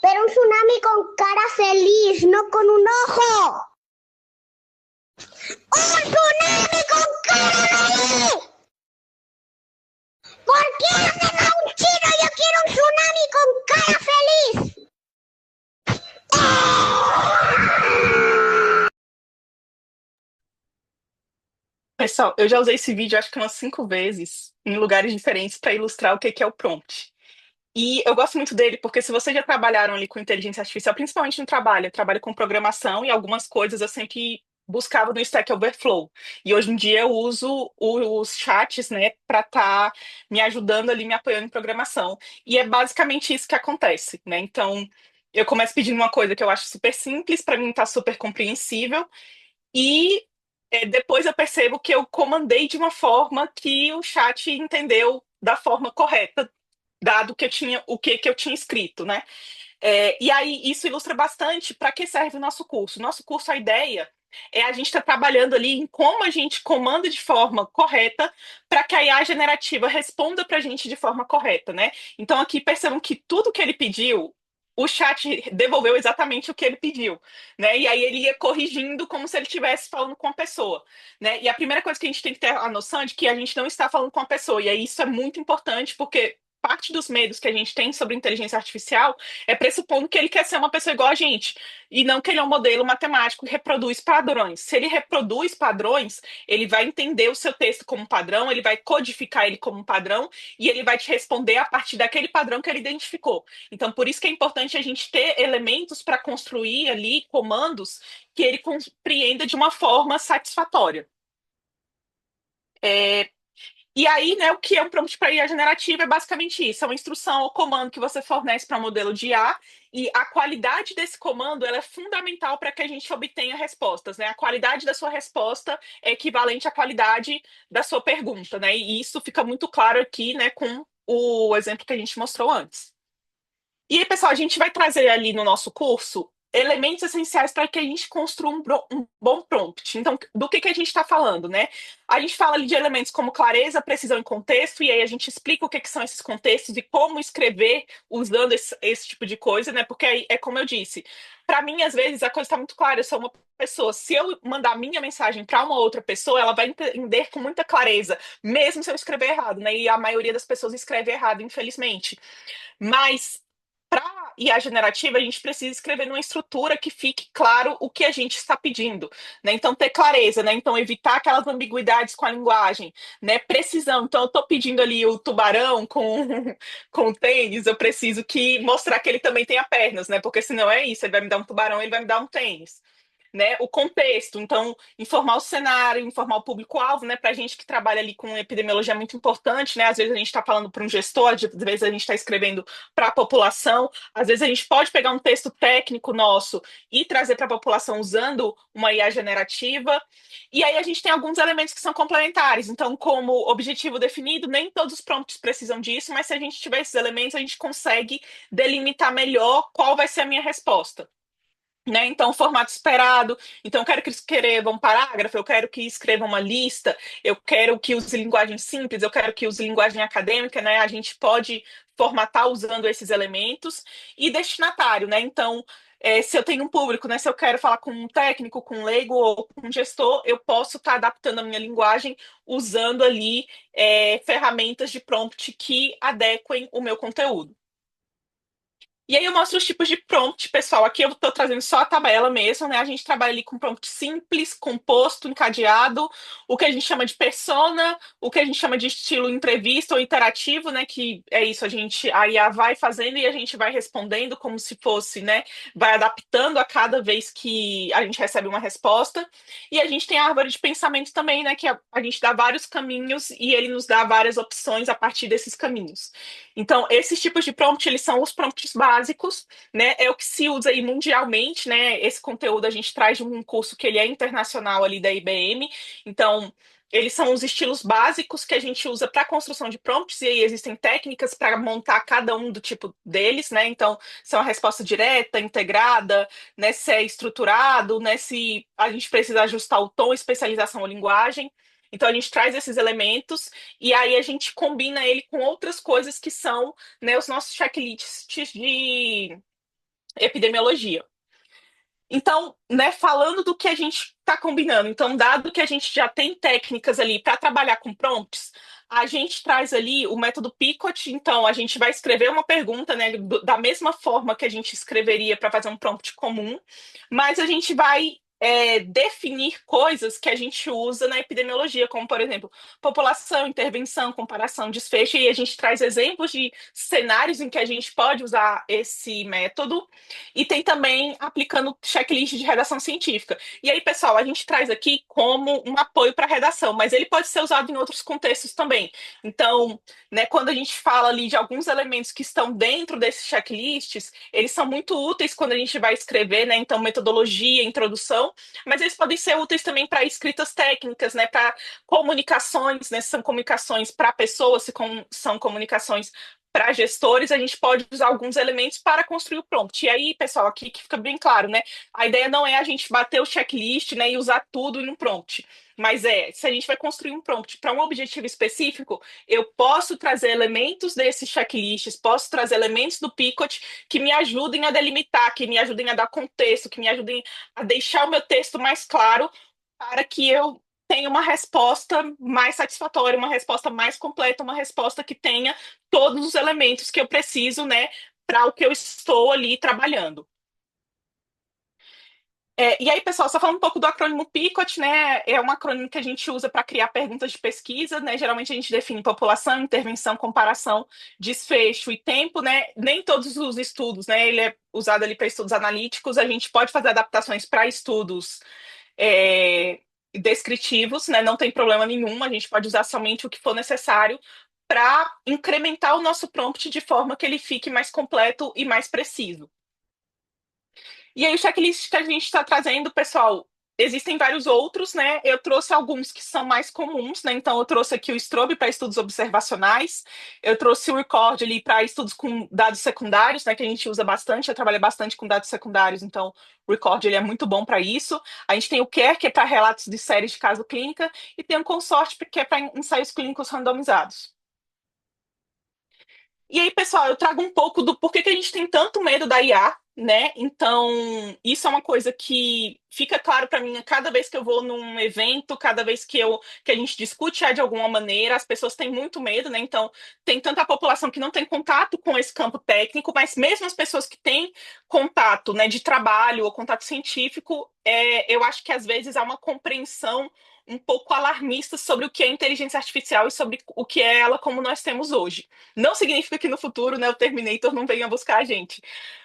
Pero un tsunami con cara feliz, no con un ojo. ¡Un tsunami con cara feliz! ¿Por qué hacen a un chino? Yo quiero un tsunami con cara feliz. Pessoal, eu já usei esse vídeo acho que umas 5 vezes em lugares diferentes para ilustrar o que que é o prompt. E eu gosto muito dele porque se vocês já trabalharam ali com inteligência artificial, principalmente no trabalho, eu trabalho com programação e algumas coisas eu sempre buscava no Stack Overflow. E hoje em dia eu uso os chats, né, para estar me ajudando ali, me apoiando em programação. E é basicamente isso que acontece, né? Então, eu começo pedindo uma coisa que eu acho super simples, para mim tá super compreensível, e depois eu percebo que eu comandei de uma forma que o chat entendeu da forma correta, dado que eu tinha o que eu tinha escrito, né? E aí isso ilustra bastante para que serve o nosso curso. Nosso curso, a ideia é a gente estar trabalhando ali em como a gente comanda de forma correta para que a IA generativa responda para a gente de forma correta, né? Então aqui percebam que tudo que ele pediu, o chat devolveu exatamente o que ele pediu, né? E aí ele ia corrigindo como se ele estivesse falando com a pessoa, né? E a primeira coisa que a gente tem que ter a noção é de que a gente não está falando com a pessoa. E aí isso é muito importante porque parte dos medos que a gente tem sobre inteligência artificial é pressupondo que ele quer ser uma pessoa igual a gente, e não que ele é um modelo matemático que reproduz padrões. Se ele reproduz padrões, ele vai entender o seu texto como padrão, ele vai codificar ele como um padrão, e ele vai te responder a partir daquele padrão que ele identificou. Então, por isso que é importante a gente ter elementos para construir ali comandos que ele compreenda de uma forma satisfatória. E aí, né, o que é um prompt para IA generativa é basicamente isso, é uma instrução ou comando que você fornece para o modelo de IA, e a qualidade desse comando ela é fundamental para que a gente obtenha respostas, né? A qualidade da sua resposta é equivalente à qualidade da sua pergunta, né? E isso fica muito claro aqui, né, com o exemplo que a gente mostrou antes. E aí, pessoal, a gente vai trazer ali no nosso curso elementos essenciais para que a gente construa um bom prompt. Então, do que a gente está falando, né? A gente fala ali de elementos como clareza, precisão e contexto, e aí a gente explica o que são esses contextos e como escrever usando esse tipo de coisa, né? Porque aí, é como eu disse, para mim, às vezes, a coisa está muito clara. Eu sou uma pessoa, se eu mandar minha mensagem para uma outra pessoa, ela vai entender com muita clareza, mesmo se eu escrever errado, né? E a maioria das pessoas escreve errado, infelizmente. Mas para IA generativa, a gente precisa escrever numa estrutura que fique claro o que a gente está pedindo, né? Então, ter clareza, né? Então, evitar aquelas ambiguidades com a linguagem, né? Precisão. Então, eu estou pedindo ali o tubarão com, com o tênis, eu preciso que mostrar que ele também tenha pernas, né? Porque senão é isso, ele vai me dar um tubarão, ele vai me dar um tênis. Né, o contexto, então, informar o cenário, informar o público-alvo, né, para a gente que trabalha ali com epidemiologia é muito importante, né, às vezes a gente está falando para um gestor, às vezes a gente está escrevendo para a população, às vezes a gente pode pegar um texto técnico nosso e trazer para a população usando uma IA generativa, e aí a gente tem alguns elementos que são complementares, então, como objetivo definido, nem todos os prompts precisam disso, mas se a gente tiver esses elementos, a gente consegue delimitar melhor qual vai ser a minha resposta. Né? Então, formato esperado. Então, eu quero que escreva um parágrafo, eu quero que escreva uma lista, eu quero que use linguagem simples, eu quero que use linguagem acadêmica, né? A gente pode formatar usando esses elementos. E destinatário, né? Então, se eu tenho um público, né? Se eu quero falar com um técnico, com um leigo ou com um gestor, eu posso estar adaptando a minha linguagem usando ali ferramentas de prompt que adequem o meu conteúdo. E aí eu mostro os tipos de prompt, pessoal. Aqui eu estou trazendo só a tabela mesmo, né? A gente trabalha ali com prompt simples, composto, encadeado, o que a gente chama de persona, o que a gente chama de estilo entrevista ou interativo, né? Que é isso, a IA vai fazendo e a gente vai respondendo como se fosse, né? Vai adaptando a cada vez que a gente recebe uma resposta. E a gente tem a árvore de pensamento também, né? Que a gente dá vários caminhos e ele nos dá várias opções a partir desses caminhos. Então, esses tipos de prompt, eles são os prompts básicos, né? É o que se usa aí mundialmente, né? Esse conteúdo a gente traz de um curso que ele é internacional ali da IBM. Então, eles são os estilos básicos que a gente usa para construção de prompts, e aí existem técnicas para montar cada um do tipo deles, né? Então, se é uma resposta direta, integrada, né? Se é estruturado, né? Se a gente precisa ajustar o tom, especialização ou linguagem. Então, a gente traz esses elementos e aí a gente combina ele com outras coisas que são, né, os nossos checklists de epidemiologia. Então, né, falando do que a gente está combinando, então, dado que a gente já tem técnicas ali para trabalhar com prompts, a gente traz ali o método Picot, então a gente vai escrever uma pergunta, né, da mesma forma que a gente escreveria para fazer um prompt comum, mas a gente vai definir coisas que a gente usa na epidemiologia, como, por exemplo, população, intervenção, comparação, desfecho, e a gente traz exemplos de cenários em que a gente pode usar esse método, e tem também aplicando checklist de redação científica. E aí, pessoal, a gente traz aqui como um apoio para a redação, mas ele pode ser usado em outros contextos também. Então, né, quando a gente fala ali de alguns elementos que estão dentro desses checklists, eles são muito úteis quando a gente vai escrever, né? Então, metodologia, introdução, mas eles podem ser úteis também para escritas técnicas, né? Para comunicações, né? Se são comunicações para pessoas, se são comunicações para gestores, a gente pode usar alguns elementos para construir o prompt. E aí, pessoal, aqui que fica bem claro, né? A ideia não é a gente bater o checklist, né, e usar tudo em um prompt. Mas se a gente vai construir um prompt para um objetivo específico, eu posso trazer elementos desses checklists, posso trazer elementos do Picot que me ajudem a delimitar, que me ajudem a dar contexto, que me ajudem a deixar o meu texto mais claro para que eu tenha uma resposta mais satisfatória, uma resposta mais completa, uma resposta que tenha todos os elementos que eu preciso, né, para o que eu estou ali trabalhando. E aí, pessoal, só falando um pouco do acrônimo PICOT, né? É um acrônimo que a gente usa para criar perguntas de pesquisa, né? Geralmente a gente define população, intervenção, comparação, desfecho e tempo, né? Nem todos os estudos, né? Ele é usado ali para estudos analíticos, a gente pode fazer adaptações para estudos descritivos, né? Não tem problema nenhum, a gente pode usar somente o que for necessário para incrementar o nosso prompt de forma que ele fique mais completo e mais preciso. E aí, o checklist que a gente está trazendo, pessoal, existem vários outros, né? Eu trouxe alguns que são mais comuns, né? Então, eu trouxe aqui o Strobe para estudos observacionais, eu trouxe o Record ali para estudos com dados secundários, né? Que a gente usa bastante, eu trabalho bastante com dados secundários, então o Record ele é muito bom para isso. A gente tem o CARE, que é para relatos de séries de caso clínica, e tem o Consort, que é para ensaios clínicos randomizados. E aí, pessoal, eu trago um pouco do porquê que a gente tem tanto medo da IA, né? Então, isso é uma coisa que fica claro para mim cada vez que eu vou num evento, cada vez que a gente discute de alguma maneira, as pessoas têm muito medo, né? Então, tem tanta população que não tem contato com esse campo técnico, mas mesmo as pessoas que têm contato, né, de trabalho ou contato científico, eu acho que às vezes há uma compreensão um pouco alarmista sobre o que é inteligência artificial e sobre o que é ela como nós temos hoje. Não significa que no futuro, né, o Terminator não venha buscar a gente,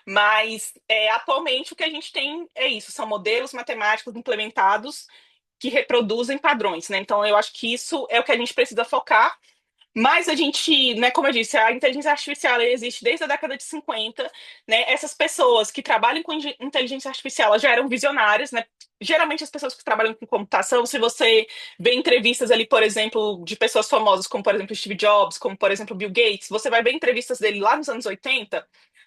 mas atualmente o que a gente tem é isso, são modelos matemáticos implementados que reproduzem padrões, né? Então eu acho que isso é o que a gente precisa focar, mas a gente, né, como eu disse, a inteligência artificial ela existe desde a década de 50, né? Essas pessoas que trabalham com inteligência artificial elas já eram visionárias, né? Geralmente as pessoas que trabalham com computação, se você vê entrevistas ali, por exemplo, de pessoas famosas, como por exemplo Steve Jobs, como por exemplo Bill Gates, você vai ver entrevistas dele lá nos anos 80,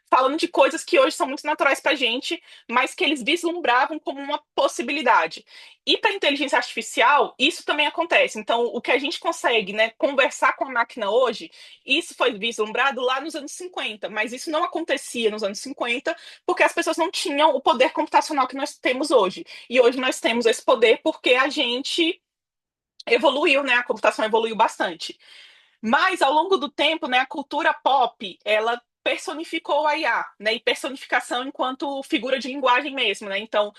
falando de coisas que hoje são muito naturais para a gente, mas que eles vislumbravam como uma possibilidade. E para a inteligência artificial, isso também acontece. Então, o que a gente consegue, né, conversar com a máquina hoje, isso foi vislumbrado lá nos anos 50, mas isso não acontecia nos anos 50 porque as pessoas não tinham o poder computacional que nós temos hoje. E hoje nós temos esse poder porque a gente evoluiu, né? A computação evoluiu bastante. Mas, ao longo do tempo, né, a cultura pop, ela personificou a IA, né, e personificação enquanto figura de linguagem mesmo, né? Então,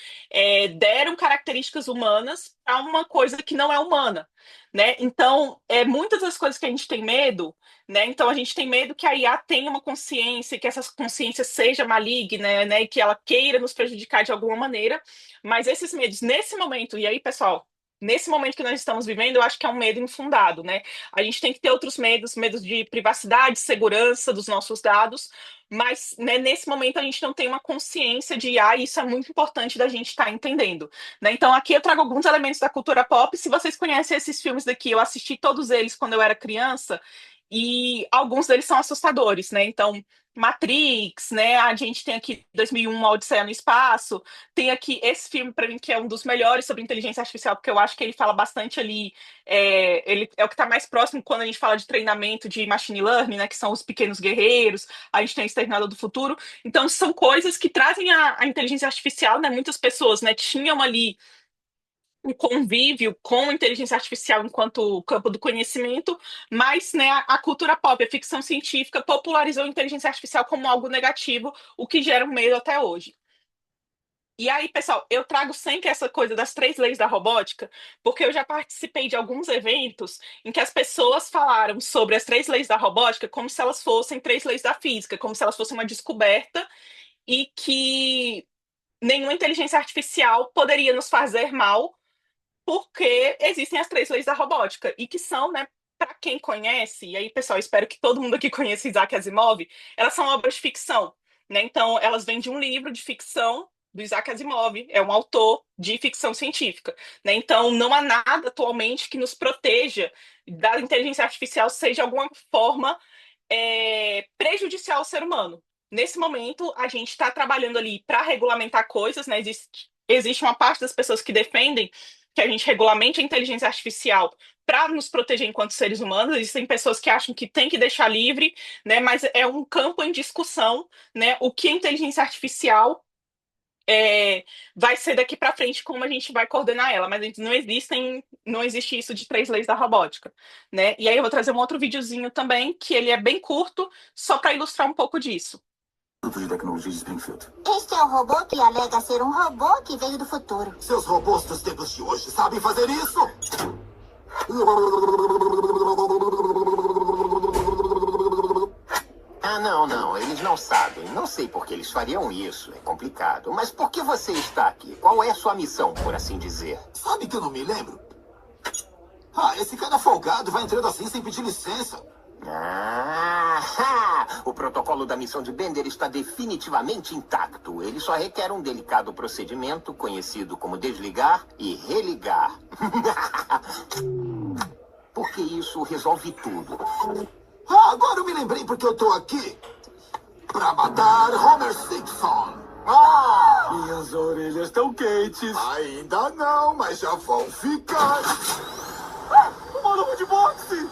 deram características humanas a uma coisa que não é humana, né? Então, muitas das coisas que a gente tem medo, né? Então, a gente tem medo que a IA tenha uma consciência, que essa consciência seja maligna, né? E que ela queira nos prejudicar de alguma maneira. Mas esses medos, nesse momento, e aí, pessoal, nesse momento que nós estamos vivendo, eu acho que é um medo infundado, né? A gente tem que ter outros medos, medos de privacidade, segurança dos nossos dados, mas né, nesse momento a gente não tem uma consciência de IA e isso é muito importante da gente estar entendendo, né? Então aqui eu trago alguns elementos da cultura pop. Se vocês conhecem esses filmes daqui, eu assisti todos eles quando eu era criança e alguns deles são assustadores, né? Então Matrix, né? A gente tem aqui 2001, A Odisseia no Espaço. Tem aqui esse filme, para mim, que é um dos melhores sobre inteligência artificial, porque eu acho que ele fala bastante ali. Ele é o que está mais próximo quando a gente fala de treinamento de machine learning, né? Que são os pequenos guerreiros. A gente tem o Exterminador do Futuro. Então, são coisas que trazem a inteligência artificial, né? Muitas pessoas, né, tinham ali um convívio com inteligência artificial enquanto campo do conhecimento, mas né, a cultura pop, a ficção científica, popularizou a inteligência artificial como algo negativo, o que gera um medo até hoje. E aí, pessoal, eu trago sempre essa coisa das 3 leis da robótica, porque eu já participei de alguns eventos em que as pessoas falaram sobre as 3 leis da robótica como se elas fossem 3 leis da física, como se elas fossem uma descoberta e que nenhuma inteligência artificial poderia nos fazer mal porque existem as 3 leis da robótica, e que são, né, para quem conhece, e aí, pessoal, espero que todo mundo aqui conheça Isaac Asimov, elas são obras de ficção, né? Então, elas vêm de um livro de ficção do Isaac Asimov, é um autor de ficção científica, né? Então, não há nada atualmente que nos proteja da inteligência artificial, seja de alguma forma prejudicial ao ser humano. Nesse momento, a gente está trabalhando ali para regulamentar coisas, né? Existe uma parte das pessoas que defendem que a gente regulamente a inteligência artificial para nos proteger enquanto seres humanos. Existem pessoas que acham que tem que deixar livre, né? Mas é um campo em discussão, né? O que a inteligência artificial vai ser daqui para frente, como a gente vai coordenar ela, mas não existe isso de 3 leis da robótica, né? E aí eu vou trazer um outro videozinho também, que ele é bem curto, só para ilustrar um pouco disso. De Tecnologia de Springfield. Este é o robô que alega ser um robô que veio do futuro. Seus robôs dos tempos de hoje sabem fazer isso? Ah, não, eles não sabem. Não sei por que eles fariam isso, é complicado. Mas por que você está aqui? Qual é a sua missão, por assim dizer? Sabe que eu não me lembro? Esse cara folgado vai entrando assim sem pedir licença. O protocolo da missão de Bender está definitivamente intacto. Ele só requer um delicado procedimento conhecido como desligar e religar. Porque isso resolve tudo. Agora eu me lembrei porque eu tô aqui. Pra matar Homer Simpson. Minhas orelhas estão quentes. Ainda não, mas já vão ficar. Uma luva de boxe!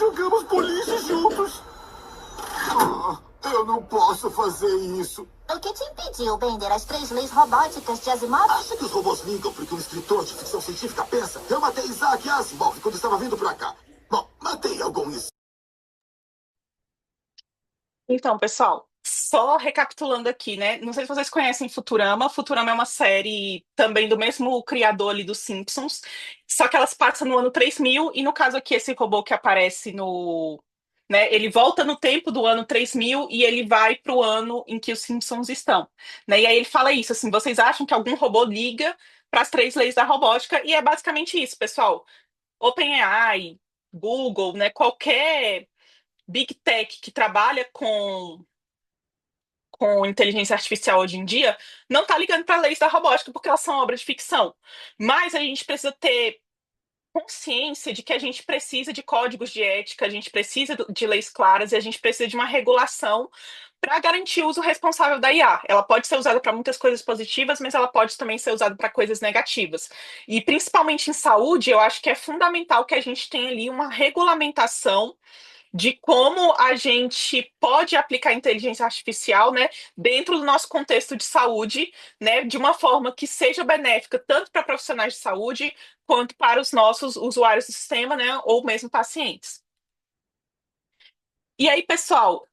jogamos boliche juntos. Eu não posso fazer isso. O que te impediu, Bender? As 3 leis robóticas de Asimov? Acha que os robôs ligam porque um escritor de ficção científica pensa? Eu matei Isaac Asimov quando estava vindo pra cá. Bom, matei alguns. Então, pessoal, só recapitulando aqui, né? Não sei se vocês conhecem Futurama. Futurama é uma série também do mesmo criador ali dos Simpsons, só que elas passam no ano 3000 e no caso aqui esse robô que aparece no, né, ele volta no tempo do ano 3000 e ele vai para o ano em que os Simpsons estão, né? E aí ele fala isso, assim, vocês acham que algum robô liga para as 3 leis da robótica? E é basicamente isso, pessoal. OpenAI, Google, né, qualquer Big Tech que trabalha com inteligência artificial hoje em dia não está ligando para leis da robótica porque elas são obras de ficção. Mas a gente precisa ter consciência de que a gente precisa de códigos de ética, a gente precisa de leis claras e a gente precisa de uma regulação para garantir o uso responsável da IA. Ela pode ser usada para muitas coisas positivas, mas ela pode também ser usada para coisas negativas. E principalmente em saúde, eu acho que é fundamental que a gente tenha ali uma regulamentação de como a gente pode aplicar inteligência artificial, né, dentro do nosso contexto de saúde, né, de uma forma que seja benéfica tanto para profissionais de saúde quanto para os nossos usuários do sistema, né, ou mesmo pacientes. E aí, pessoal,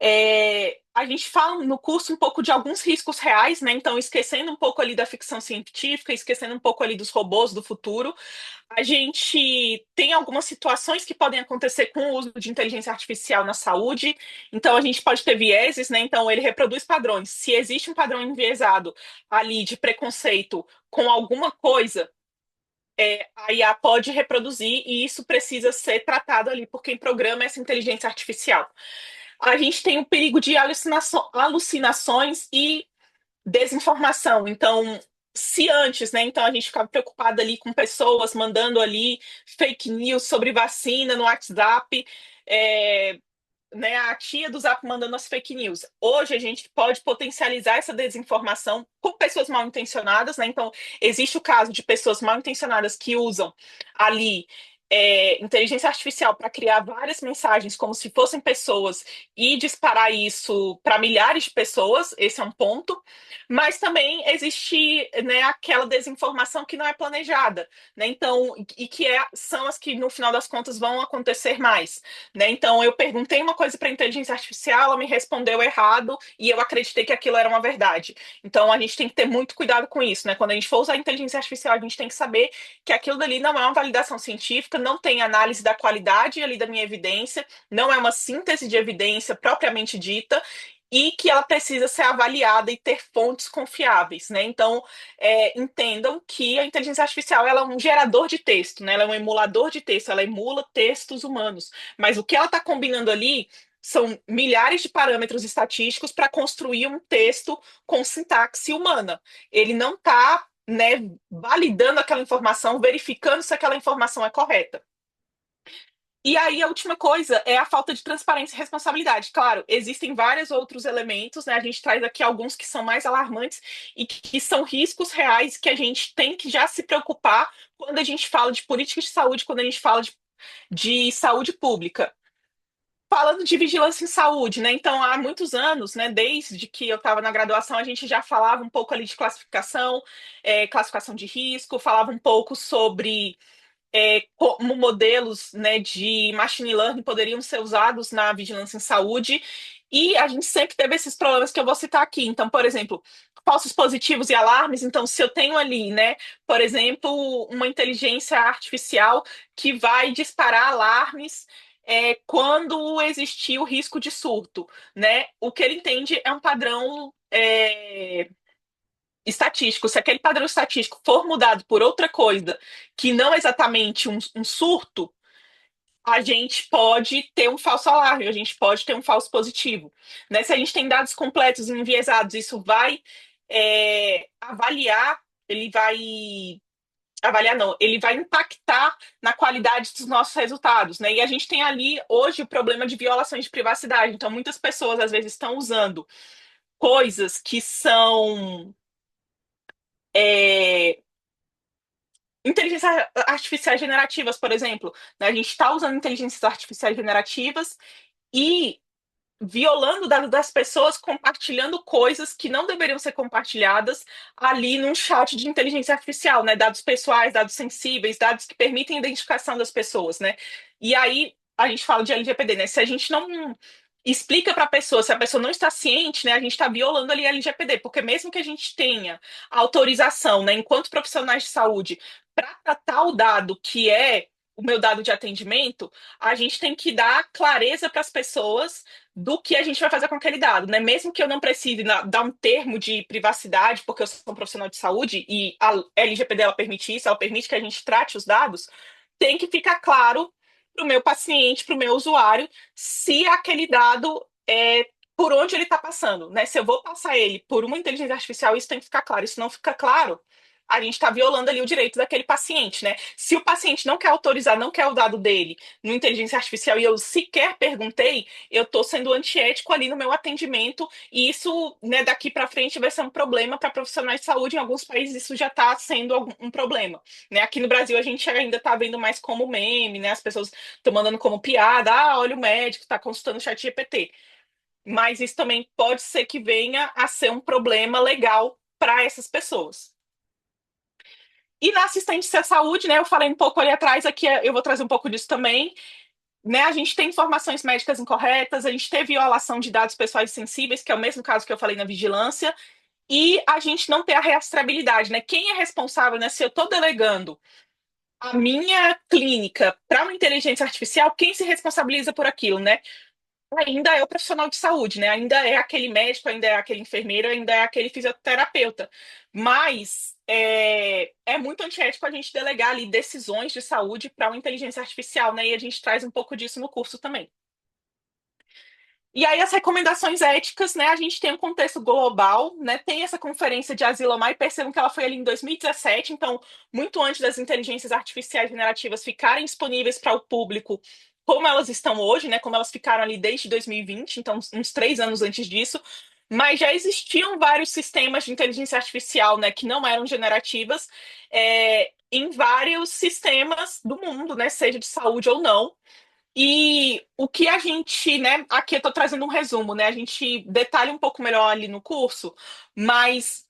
a gente fala no curso um pouco de alguns riscos reais, né? Então, esquecendo um pouco ali da ficção científica, esquecendo um pouco ali dos robôs do futuro, a gente tem algumas situações que podem acontecer com o uso de inteligência artificial na saúde. Então, a gente pode ter vieses, né? Então, ele reproduz padrões. Se existe um padrão enviesado ali de preconceito com alguma coisa, a IA pode reproduzir e isso precisa ser tratado ali por quem programa essa inteligência artificial. A gente tem o perigo de alucinações e desinformação. Então, se antes, né? Então a gente ficava preocupado ali com pessoas mandando ali fake news sobre vacina no WhatsApp, é, né, a tia do Zap mandando as fake news. Hoje a gente pode potencializar essa desinformação com pessoas mal intencionadas, né? Então, existe o caso de pessoas mal intencionadas que usam ali inteligência artificial para criar várias mensagens como se fossem pessoas e disparar isso para milhares de pessoas, esse é um ponto. Mas também existe, né, aquela desinformação que não é planejada, né? Então, e que são as que no final das contas vão acontecer mais, né? Então, eu perguntei uma coisa para a inteligência artificial, ela me respondeu errado e eu acreditei que aquilo era uma verdade. Então, a gente tem que ter muito cuidado com isso, né? Quando a gente for usar a inteligência artificial, a gente tem que saber que aquilo dali não é uma validação científica, não tem análise da qualidade ali da minha evidência, não é uma síntese de evidência propriamente dita, e que ela precisa ser avaliada e ter fontes confiáveis, né? Então, entendam que a inteligência artificial ela é um gerador de texto, né? Ela é um emulador de texto, ela emula textos humanos. Mas o que ela está combinando ali são milhares de parâmetros estatísticos para construir um texto com sintaxe humana. Ele não está, né, validando aquela informação, verificando se aquela informação é correta. E aí, a última coisa é a falta de transparência e responsabilidade. Claro, existem vários outros elementos, né? A gente traz aqui alguns que são mais alarmantes e que são riscos reais que a gente tem que já se preocupar quando a gente fala de políticas de saúde, quando a gente fala de saúde pública. Falando de vigilância em saúde, né? Então, há muitos anos, né? Desde que eu estava na graduação, a gente já falava um pouco ali de classificação, classificação de risco, falava um pouco sobre como modelos, né, de machine learning poderiam ser usados na vigilância em saúde, e a gente sempre teve esses problemas que eu vou citar aqui. Então, por exemplo, falsos positivos e alarmes. Então, se eu tenho ali, né, por exemplo, uma inteligência artificial que vai disparar alarmes quando existir o risco de surto, né? O que ele entende é um padrão estatístico. Se aquele padrão estatístico for mudado por outra coisa que não exatamente um surto, a gente pode ter um falso alarme, a gente pode ter um falso positivo. Né? Se a gente tem dados completos e enviesados, isso vai avaliar, ele vai avaliar não, ele vai impactar na qualidade dos nossos resultados, né? E a gente tem ali hoje o problema de violações de privacidade. Então, muitas pessoas às vezes estão usando coisas que são inteligências artificiais generativas, por exemplo, né? A gente está usando inteligências artificiais generativas e violando o dado das pessoas, compartilhando coisas que não deveriam ser compartilhadas ali num chat de inteligência artificial, né? Dados pessoais, dados sensíveis, dados que permitem a identificação das pessoas, né? E aí a gente fala de LGPD, né? Se a gente não explica para a pessoa, se a pessoa não está ciente, né, a gente está violando ali a LGPD, porque mesmo que a gente tenha autorização, né, enquanto profissionais de saúde, para tratar o dado que é o meu dado de atendimento, a gente tem que dar clareza para as pessoas do que a gente vai fazer com aquele dado, né? Mesmo que eu não precise dar um termo de privacidade, porque eu sou um profissional de saúde e a LGPD ela permite isso, ela permite que a gente trate os dados, tem que ficar claro para o meu paciente, para o meu usuário, se aquele dado é por onde ele está passando, né? Se eu vou passar ele por uma inteligência artificial, isso tem que ficar claro. Isso não fica claro, a gente está violando ali o direito daquele paciente, né? Se o paciente não quer autorizar, não quer o dado dele no inteligência artificial e eu sequer perguntei, eu estou sendo antiético ali no meu atendimento e isso, né, daqui para frente vai ser um problema para profissionais de saúde. Em alguns países isso já está sendo um problema, né? Aqui no Brasil a gente ainda está vendo mais como meme, né? As pessoas estão mandando como piada, olha o médico está consultando o chat GPT. Mas isso também pode ser que venha a ser um problema legal para essas pessoas. E na assistência à saúde, né, eu falei um pouco ali atrás, aqui eu vou trazer um pouco disso também, né, a gente tem informações médicas incorretas, a gente teve violação de dados pessoais sensíveis, que é o mesmo caso que eu falei na vigilância, e a gente não tem a rastreabilidade, né, quem é responsável, né, se eu estou delegando a minha clínica para uma inteligência artificial, quem se responsabiliza por aquilo, né? Ainda é o profissional de saúde, né? Ainda é aquele médico, ainda é aquele enfermeiro, ainda é aquele fisioterapeuta. Mas é muito antiético a gente delegar ali decisões de saúde para uma inteligência artificial, né? E a gente traz um pouco disso no curso também. E aí as recomendações éticas, né? A gente tem um contexto global, né? Tem essa conferência de Asilomar e percebam que ela foi ali em 2017, então muito antes das inteligências artificiais generativas ficarem disponíveis para o público, como elas estão hoje, né? Como elas ficaram ali desde 2020, então uns 3 anos antes disso. Mas já existiam vários sistemas de inteligência artificial, né? Que não eram generativas, em vários sistemas do mundo, né? Seja de saúde ou não. E o que a gente, né, aqui eu estou trazendo um resumo, né, a gente detalha um pouco melhor ali no curso, mas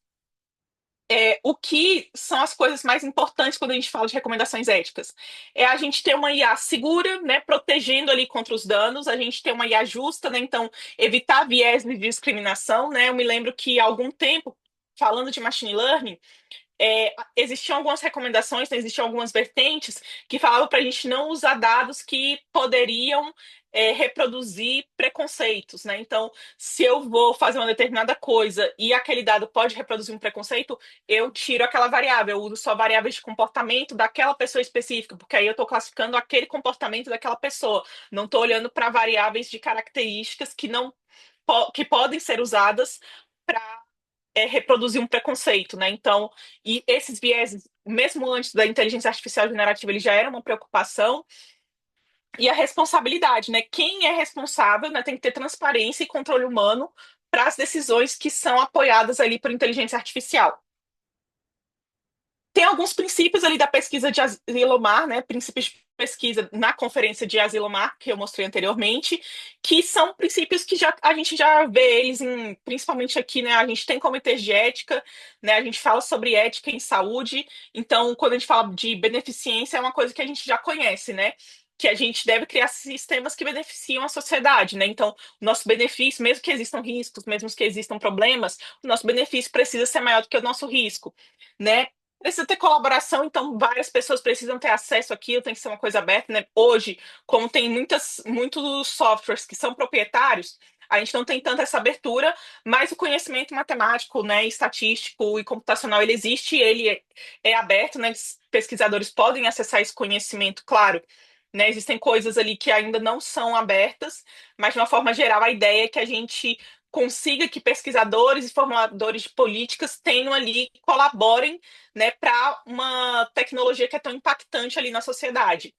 o que são as coisas mais importantes quando a gente fala de recomendações éticas? É a gente ter uma IA segura, né, protegendo ali contra os danos, a gente ter uma IA justa, né, então evitar viés de discriminação, né, eu me lembro que há algum tempo, falando de machine learning, existiam algumas recomendações, né, existiam algumas vertentes que falavam para a gente não usar dados que poderiam reproduzir preconceitos, né? Então, se eu vou fazer uma determinada coisa e aquele dado pode reproduzir um preconceito, eu tiro aquela variável, eu uso só variáveis de comportamento daquela pessoa específica, porque aí eu estou classificando aquele comportamento daquela pessoa, não estou olhando para variáveis de características que podem ser usadas para reproduzir um preconceito, né? Então, e esses vieses, mesmo antes da inteligência artificial generativa, ele já era uma preocupação. E a responsabilidade, né? Quem é responsável, né? Tem que ter transparência e controle humano para as decisões que são apoiadas ali por inteligência artificial. Tem alguns princípios ali da pesquisa de Asilomar, né? Princípios de pesquisa na conferência de Asilomar, que eu mostrei anteriormente, que são princípios que a gente já vê eles principalmente aqui, né? A gente tem comitês de ética, né? A gente fala sobre ética em saúde, então quando a gente fala de beneficência, é uma coisa que a gente já conhece, né? Que a gente deve criar sistemas que beneficiam a sociedade, né? Então, o nosso benefício, mesmo que existam riscos, mesmo que existam problemas, o nosso benefício precisa ser maior do que o nosso risco, né? Precisa ter colaboração, então várias pessoas precisam ter acesso àquilo, tem que ser uma coisa aberta, né? Hoje, como tem muitos softwares que são proprietários, a gente não tem tanta essa abertura, mas o conhecimento matemático, né, estatístico e computacional, ele existe, ele é aberto, né? Pesquisadores podem acessar esse conhecimento, claro, né? Existem coisas ali que ainda não são abertas, mas de uma forma geral, a ideia é que a gente consiga que pesquisadores e formuladores de políticas tenham ali, colaborem, né, para uma tecnologia que é tão impactante ali na sociedade.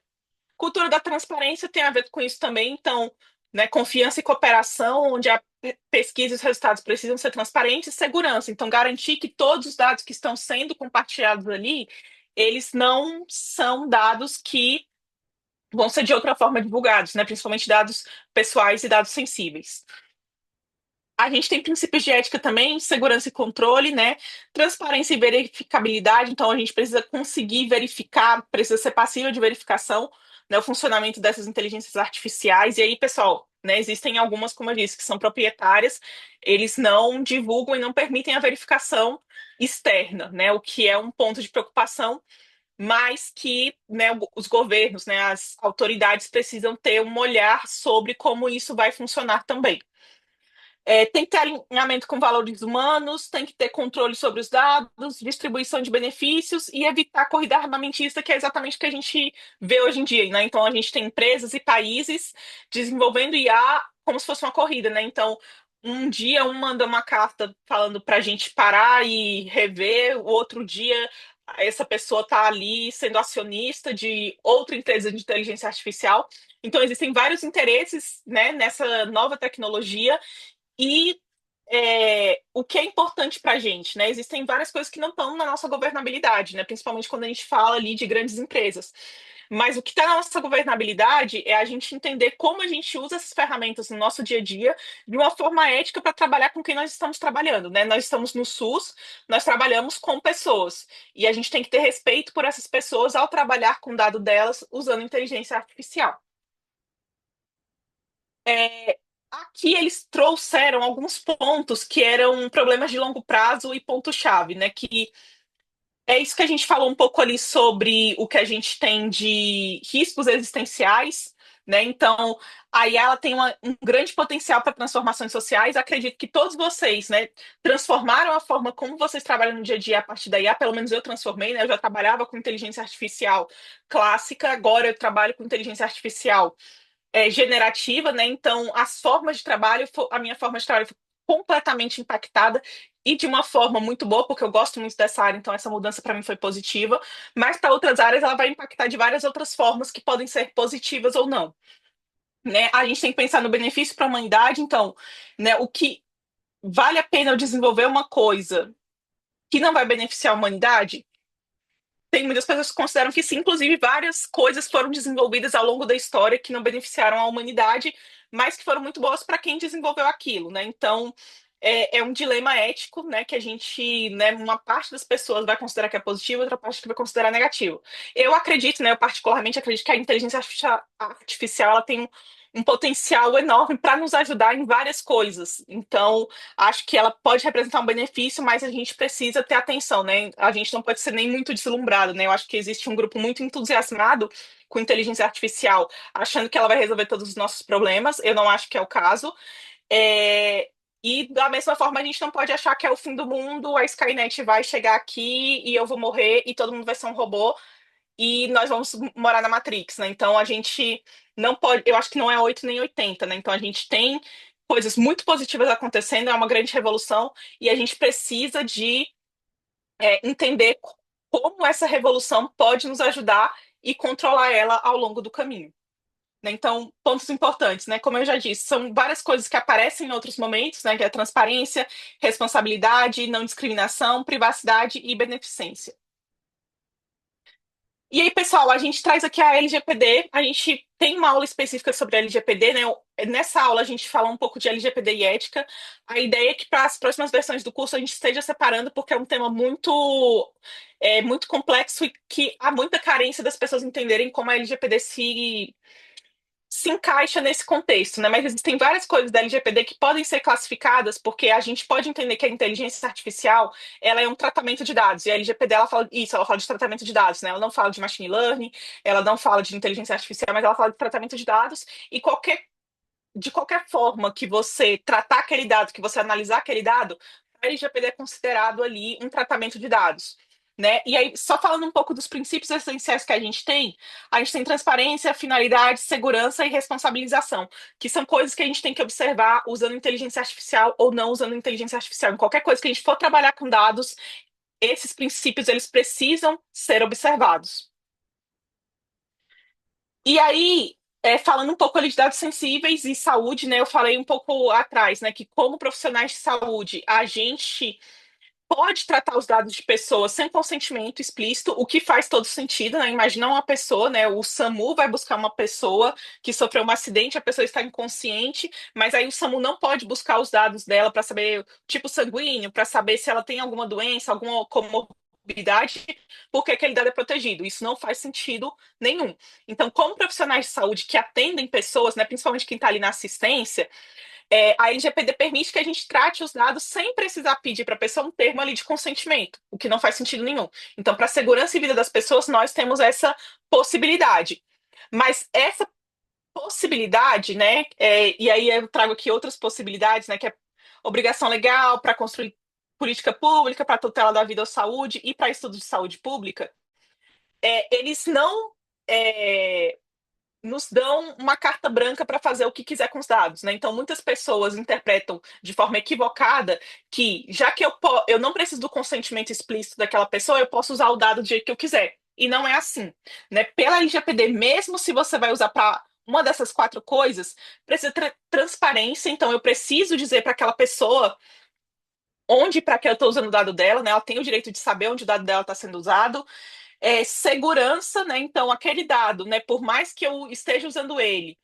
Cultura da transparência tem a ver com isso também, então, né, confiança e cooperação, onde a pesquisa e os resultados precisam ser transparentes, e segurança, então garantir que todos os dados que estão sendo compartilhados ali, eles não são dados que vão ser de outra forma divulgados, né? Principalmente dados pessoais e dados sensíveis. A gente tem princípios de ética também, segurança e controle, né? Transparência e verificabilidade. Então, a gente precisa conseguir verificar, precisa ser passível de verificação, né, o funcionamento dessas inteligências artificiais. E aí, pessoal, né, existem algumas, como eu disse, que são proprietárias, eles não divulgam e não permitem a verificação externa, né? O que é um ponto de preocupação, mas que, né, os governos, né, as autoridades precisam ter um olhar sobre como isso vai funcionar também. Tem que ter alinhamento com valores humanos, tem que ter controle sobre os dados, distribuição de benefícios e evitar a corrida armamentista, que é exatamente o que a gente vê hoje em dia, né? Então, a gente tem empresas e países desenvolvendo IA como se fosse uma corrida, né? Então, um dia um manda uma carta falando para a gente parar e rever, o outro dia essa pessoa está ali sendo acionista de outra empresa de inteligência artificial. Então, existem vários interesses, né, nessa nova tecnologia e o que é importante para a gente, né? Existem várias coisas que não estão na nossa governabilidade, né? Principalmente quando a gente fala ali de grandes empresas. Mas o que está na nossa governabilidade é a gente entender como a gente usa essas ferramentas no nosso dia a dia de uma forma ética para trabalhar com quem nós estamos trabalhando, né? Nós estamos no SUS, nós trabalhamos com pessoas e a gente tem que ter respeito por essas pessoas ao trabalhar com o dado delas usando inteligência artificial. Aqui eles trouxeram alguns pontos que eram problemas de longo prazo e ponto-chave, né? Que é isso que a gente falou um pouco ali sobre o que a gente tem de riscos existenciais, né? Então, a IA ela tem um grande potencial para transformações sociais. Acredito que todos vocês, né, transformaram a forma como vocês trabalham no dia a dia a partir da IA. Pelo menos eu transformei, né? Eu já trabalhava com inteligência artificial clássica, agora eu trabalho com inteligência artificial generativa, né? Então, as formas de trabalho, a minha forma de trabalho foi completamente impactada e de uma forma muito boa, porque eu gosto muito dessa área, então essa mudança para mim foi positiva, mas para outras áreas ela vai impactar de várias outras formas que podem ser positivas ou não, né? A gente tem que pensar no benefício para a humanidade, então, né, o que vale a pena eu desenvolver uma coisa que não vai beneficiar a humanidade? Tem muitas pessoas que consideram que sim, inclusive várias coisas foram desenvolvidas ao longo da história que não beneficiaram a humanidade, mas que foram muito boas para quem desenvolveu aquilo, né? Então, é um dilema ético, né, que a gente, né, uma parte das pessoas vai considerar que é positivo, outra parte que vai considerar negativo. Eu acredito, né, eu particularmente acredito que a inteligência artificial ela tem um potencial enorme para nos ajudar em várias coisas. Então, acho que ela pode representar um benefício, mas a gente precisa ter atenção, né? A gente não pode ser nem muito deslumbrado, né? Eu acho que existe um grupo muito entusiasmado com inteligência artificial, achando que ela vai resolver todos os nossos problemas. Eu não acho que é o caso. E da mesma forma, a gente não pode achar que é o fim do mundo, a Skynet vai chegar aqui e eu vou morrer e todo mundo vai ser um robô e nós vamos morar na Matrix, né? Então a gente não pode, eu acho que não é 8 nem 80, né? Então a gente tem coisas muito positivas acontecendo, é uma grande revolução, e a gente precisa de entender como essa revolução pode nos ajudar e controlar ela ao longo do caminho, né? Então, pontos importantes, né? Como eu já disse, são várias coisas que aparecem em outros momentos, né? Que é transparência, responsabilidade, não discriminação, privacidade e beneficência. E aí, pessoal, a gente traz aqui a LGPD. A gente tem uma aula específica sobre a LGPD, né? Nessa aula a gente fala um pouco de LGPD e ética. A ideia é que para as próximas versões do curso a gente esteja separando, porque é um tema muito complexo e que há muita carência das pessoas entenderem como a LGPD se encaixa nesse contexto, né? Mas existem várias coisas da LGPD que podem ser classificadas, porque a gente pode entender que a inteligência artificial ela é um tratamento de dados, e a LGPD ela fala isso, ela fala de tratamento de dados, né? Ela não fala de machine learning, ela não fala de inteligência artificial, mas ela fala de tratamento de dados, e de qualquer forma que você tratar aquele dado, que você analisar aquele dado, a LGPD é considerado ali um tratamento de dados, né? E aí, só falando um pouco dos princípios essenciais que a gente tem transparência, finalidade, segurança e responsabilização, que são coisas que a gente tem que observar usando inteligência artificial ou não usando inteligência artificial. Em qualquer coisa que a gente for trabalhar com dados, esses princípios, eles precisam ser observados. E aí, falando um pouco ali de dados sensíveis e saúde, né? Eu falei um pouco atrás, né? Que como profissionais de saúde, a gente pode tratar os dados de pessoas sem consentimento explícito, o que faz todo sentido, né? Imagina uma pessoa, né? O SAMU vai buscar uma pessoa que sofreu um acidente, a pessoa está inconsciente, mas aí o SAMU não pode buscar os dados dela para saber o tipo sanguíneo, para saber se ela tem alguma doença, alguma comorbidade, porque aquele dado é protegido. Isso não faz sentido nenhum. Então, como profissionais de saúde que atendem pessoas, né, principalmente quem está ali na assistência, a LGPD permite que a gente trate os dados sem precisar pedir para a pessoa um termo ali de consentimento, o que não faz sentido nenhum. Então, para a segurança e vida das pessoas, nós temos essa possibilidade. Mas essa possibilidade, né, e aí eu trago aqui outras possibilidades, né, que é obrigação legal para construir política pública, para tutela da vida ou saúde e para estudos de saúde pública, eles não nos dão uma carta branca para fazer o que quiser com os dados, né? Então, muitas pessoas interpretam de forma equivocada que, já que eu não preciso do consentimento explícito daquela pessoa, eu posso usar o dado do jeito que eu quiser. E não é assim, né? Pela LGPD, mesmo se você vai usar para uma dessas 4 coisas, precisa ter transparência. Então, eu preciso dizer para aquela pessoa onde e para que eu estou usando o dado dela, né? Ela tem o direito de saber onde o dado dela está sendo usado. Segurança, né? Então, aquele dado, né? Por mais que eu esteja usando ele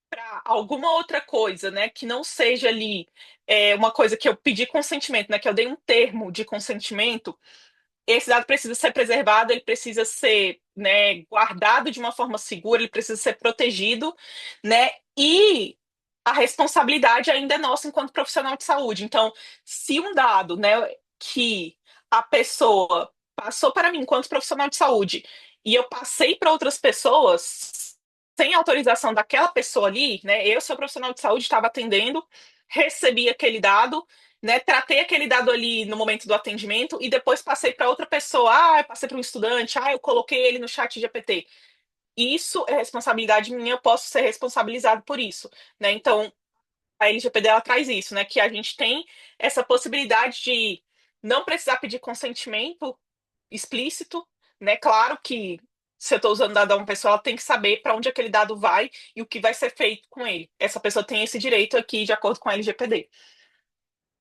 para alguma outra coisa, né? Que não seja ali uma coisa que eu pedi consentimento, né? Que eu dei um termo de consentimento, esse dado precisa ser preservado, ele precisa ser, né, guardado de uma forma segura, ele precisa ser protegido, né? E a responsabilidade ainda é nossa enquanto profissional de saúde. Então, se um dado, né, que a pessoa passou para mim enquanto profissional de saúde e eu passei para outras pessoas sem autorização daquela pessoa ali, né? Eu sou profissional de saúde, estava atendendo, recebi aquele dado, né, tratei aquele dado ali no momento do atendimento e depois passei para outra pessoa. Eu passei para um estudante. Eu coloquei ele no chat GPT. Isso é responsabilidade minha, eu posso ser responsabilizado por isso, né? Então, a LGPD ela traz isso, né? Que a gente tem essa possibilidade de não precisar pedir consentimento explícito, né? Claro que se eu estou usando dado a uma pessoa, ela tem que saber para onde aquele dado vai e o que vai ser feito com ele. Essa pessoa tem esse direito aqui de acordo com a LGPD.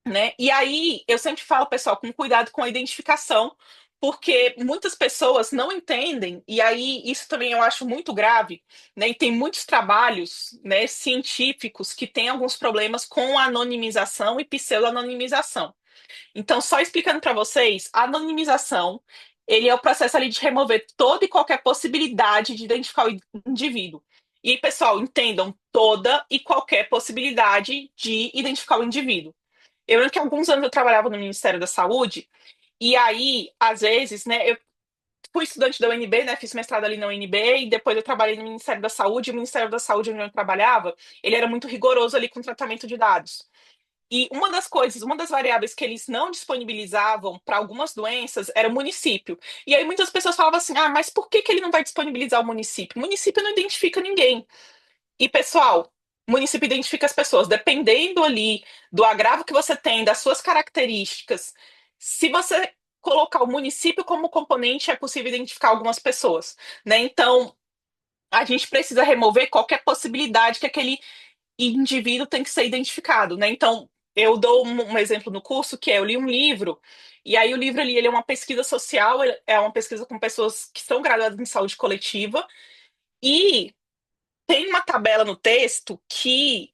Né? E aí, eu sempre falo, pessoal, com cuidado com a identificação, porque muitas pessoas não entendem, e aí isso também eu acho muito grave, né? E tem muitos trabalhos, né, científicos que têm alguns problemas com a anonimização e pseudo-anonimização. Então, só explicando para vocês, a anonimização, ele é o processo ali de remover toda e qualquer possibilidade de identificar o indivíduo. E, pessoal, entendam toda e qualquer possibilidade de identificar o indivíduo. Eu lembro que há alguns anos eu trabalhava no Ministério da Saúde, e aí, às vezes, né, eu fui estudante da UNB, né, fiz mestrado ali na UNB, e depois eu trabalhei no Ministério da Saúde, e o Ministério da Saúde onde eu trabalhava, ele era muito rigoroso ali com o tratamento de dados. E uma das coisas, uma das variáveis que eles não disponibilizavam para algumas doenças era o município. E aí muitas pessoas falavam assim, mas por que ele não vai disponibilizar o município? O município não identifica ninguém. E, pessoal, o município identifica as pessoas, dependendo ali do agravo que você tem, das suas características. Se você colocar o município como componente, é possível identificar algumas pessoas, né? Então, a gente precisa remover qualquer possibilidade que aquele indivíduo tem que ser identificado, né? Então, eu dou um exemplo no curso, que eu li um livro, e aí o livro ali, ele é uma pesquisa social, é uma pesquisa com pessoas que são graduadas em saúde coletiva, e tem uma tabela no texto que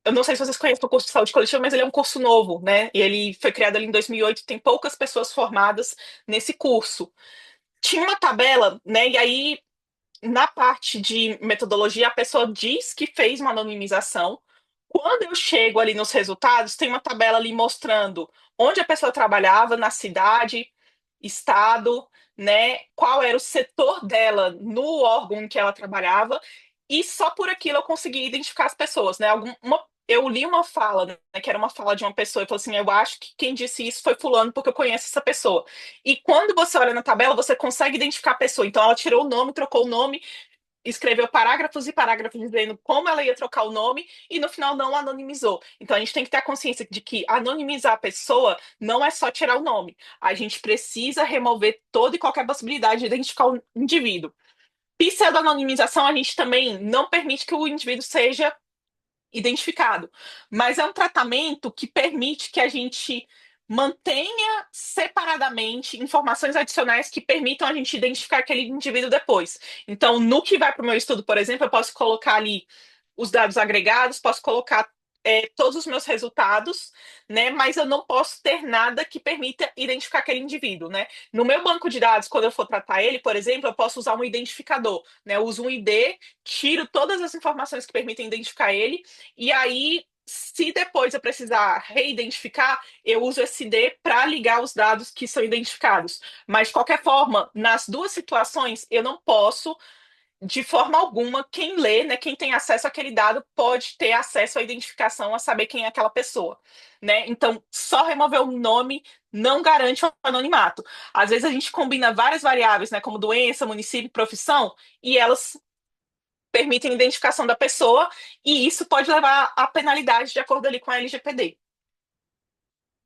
eu não sei se vocês conhecem o curso de saúde coletiva, mas ele é um curso novo, né? E ele foi criado ali em 2008, tem poucas pessoas formadas nesse curso. Tinha uma tabela, né? E aí, na parte de metodologia, a pessoa diz que fez uma anonimização. Quando eu chego ali nos resultados, tem uma tabela ali mostrando onde a pessoa trabalhava, na cidade, estado, né? Qual era o setor dela no órgão em que ela trabalhava, e só por aquilo eu consegui identificar as pessoas, né? Eu li uma fala, né, que era uma fala de uma pessoa, e falou assim: eu acho que quem disse isso foi fulano, porque eu conheço essa pessoa. E quando você olha na tabela, você consegue identificar a pessoa. Então ela tirou o nome, trocou o nome, escreveu parágrafos e parágrafos dizendo como ela ia trocar o nome e no final não anonimizou. Então a gente tem que ter a consciência de que anonimizar a pessoa não é só tirar o nome. A gente precisa remover toda e qualquer possibilidade de identificar o indivíduo. Pseudo-anonimização, a gente também não permite que o indivíduo seja identificado, mas é um tratamento que permite que a gente mantenha separadamente informações adicionais que permitam a gente identificar aquele indivíduo depois. Então, no que vai para o meu estudo, por exemplo, eu posso colocar ali os dados agregados, posso colocar todos os meus resultados, né? Mas eu não posso ter nada que permita identificar aquele indivíduo, né? No meu banco de dados, quando eu for tratar ele, por exemplo, eu posso usar um identificador, né? Eu uso um ID, tiro todas as informações que permitem identificar ele, e aí, se depois eu precisar reidentificar, eu uso esse ID para ligar os dados que são identificados. Mas, de qualquer forma, nas duas situações, eu não posso de forma alguma, quem lê, né, quem tem acesso àquele dado pode ter acesso à identificação, a saber quem é aquela pessoa, né? Então, só remover o nome não garante o anonimato. Às vezes a gente combina várias variáveis, né, como doença, município, profissão, e elas permitem a identificação da pessoa, e isso pode levar a penalidade de acordo ali com a LGPD.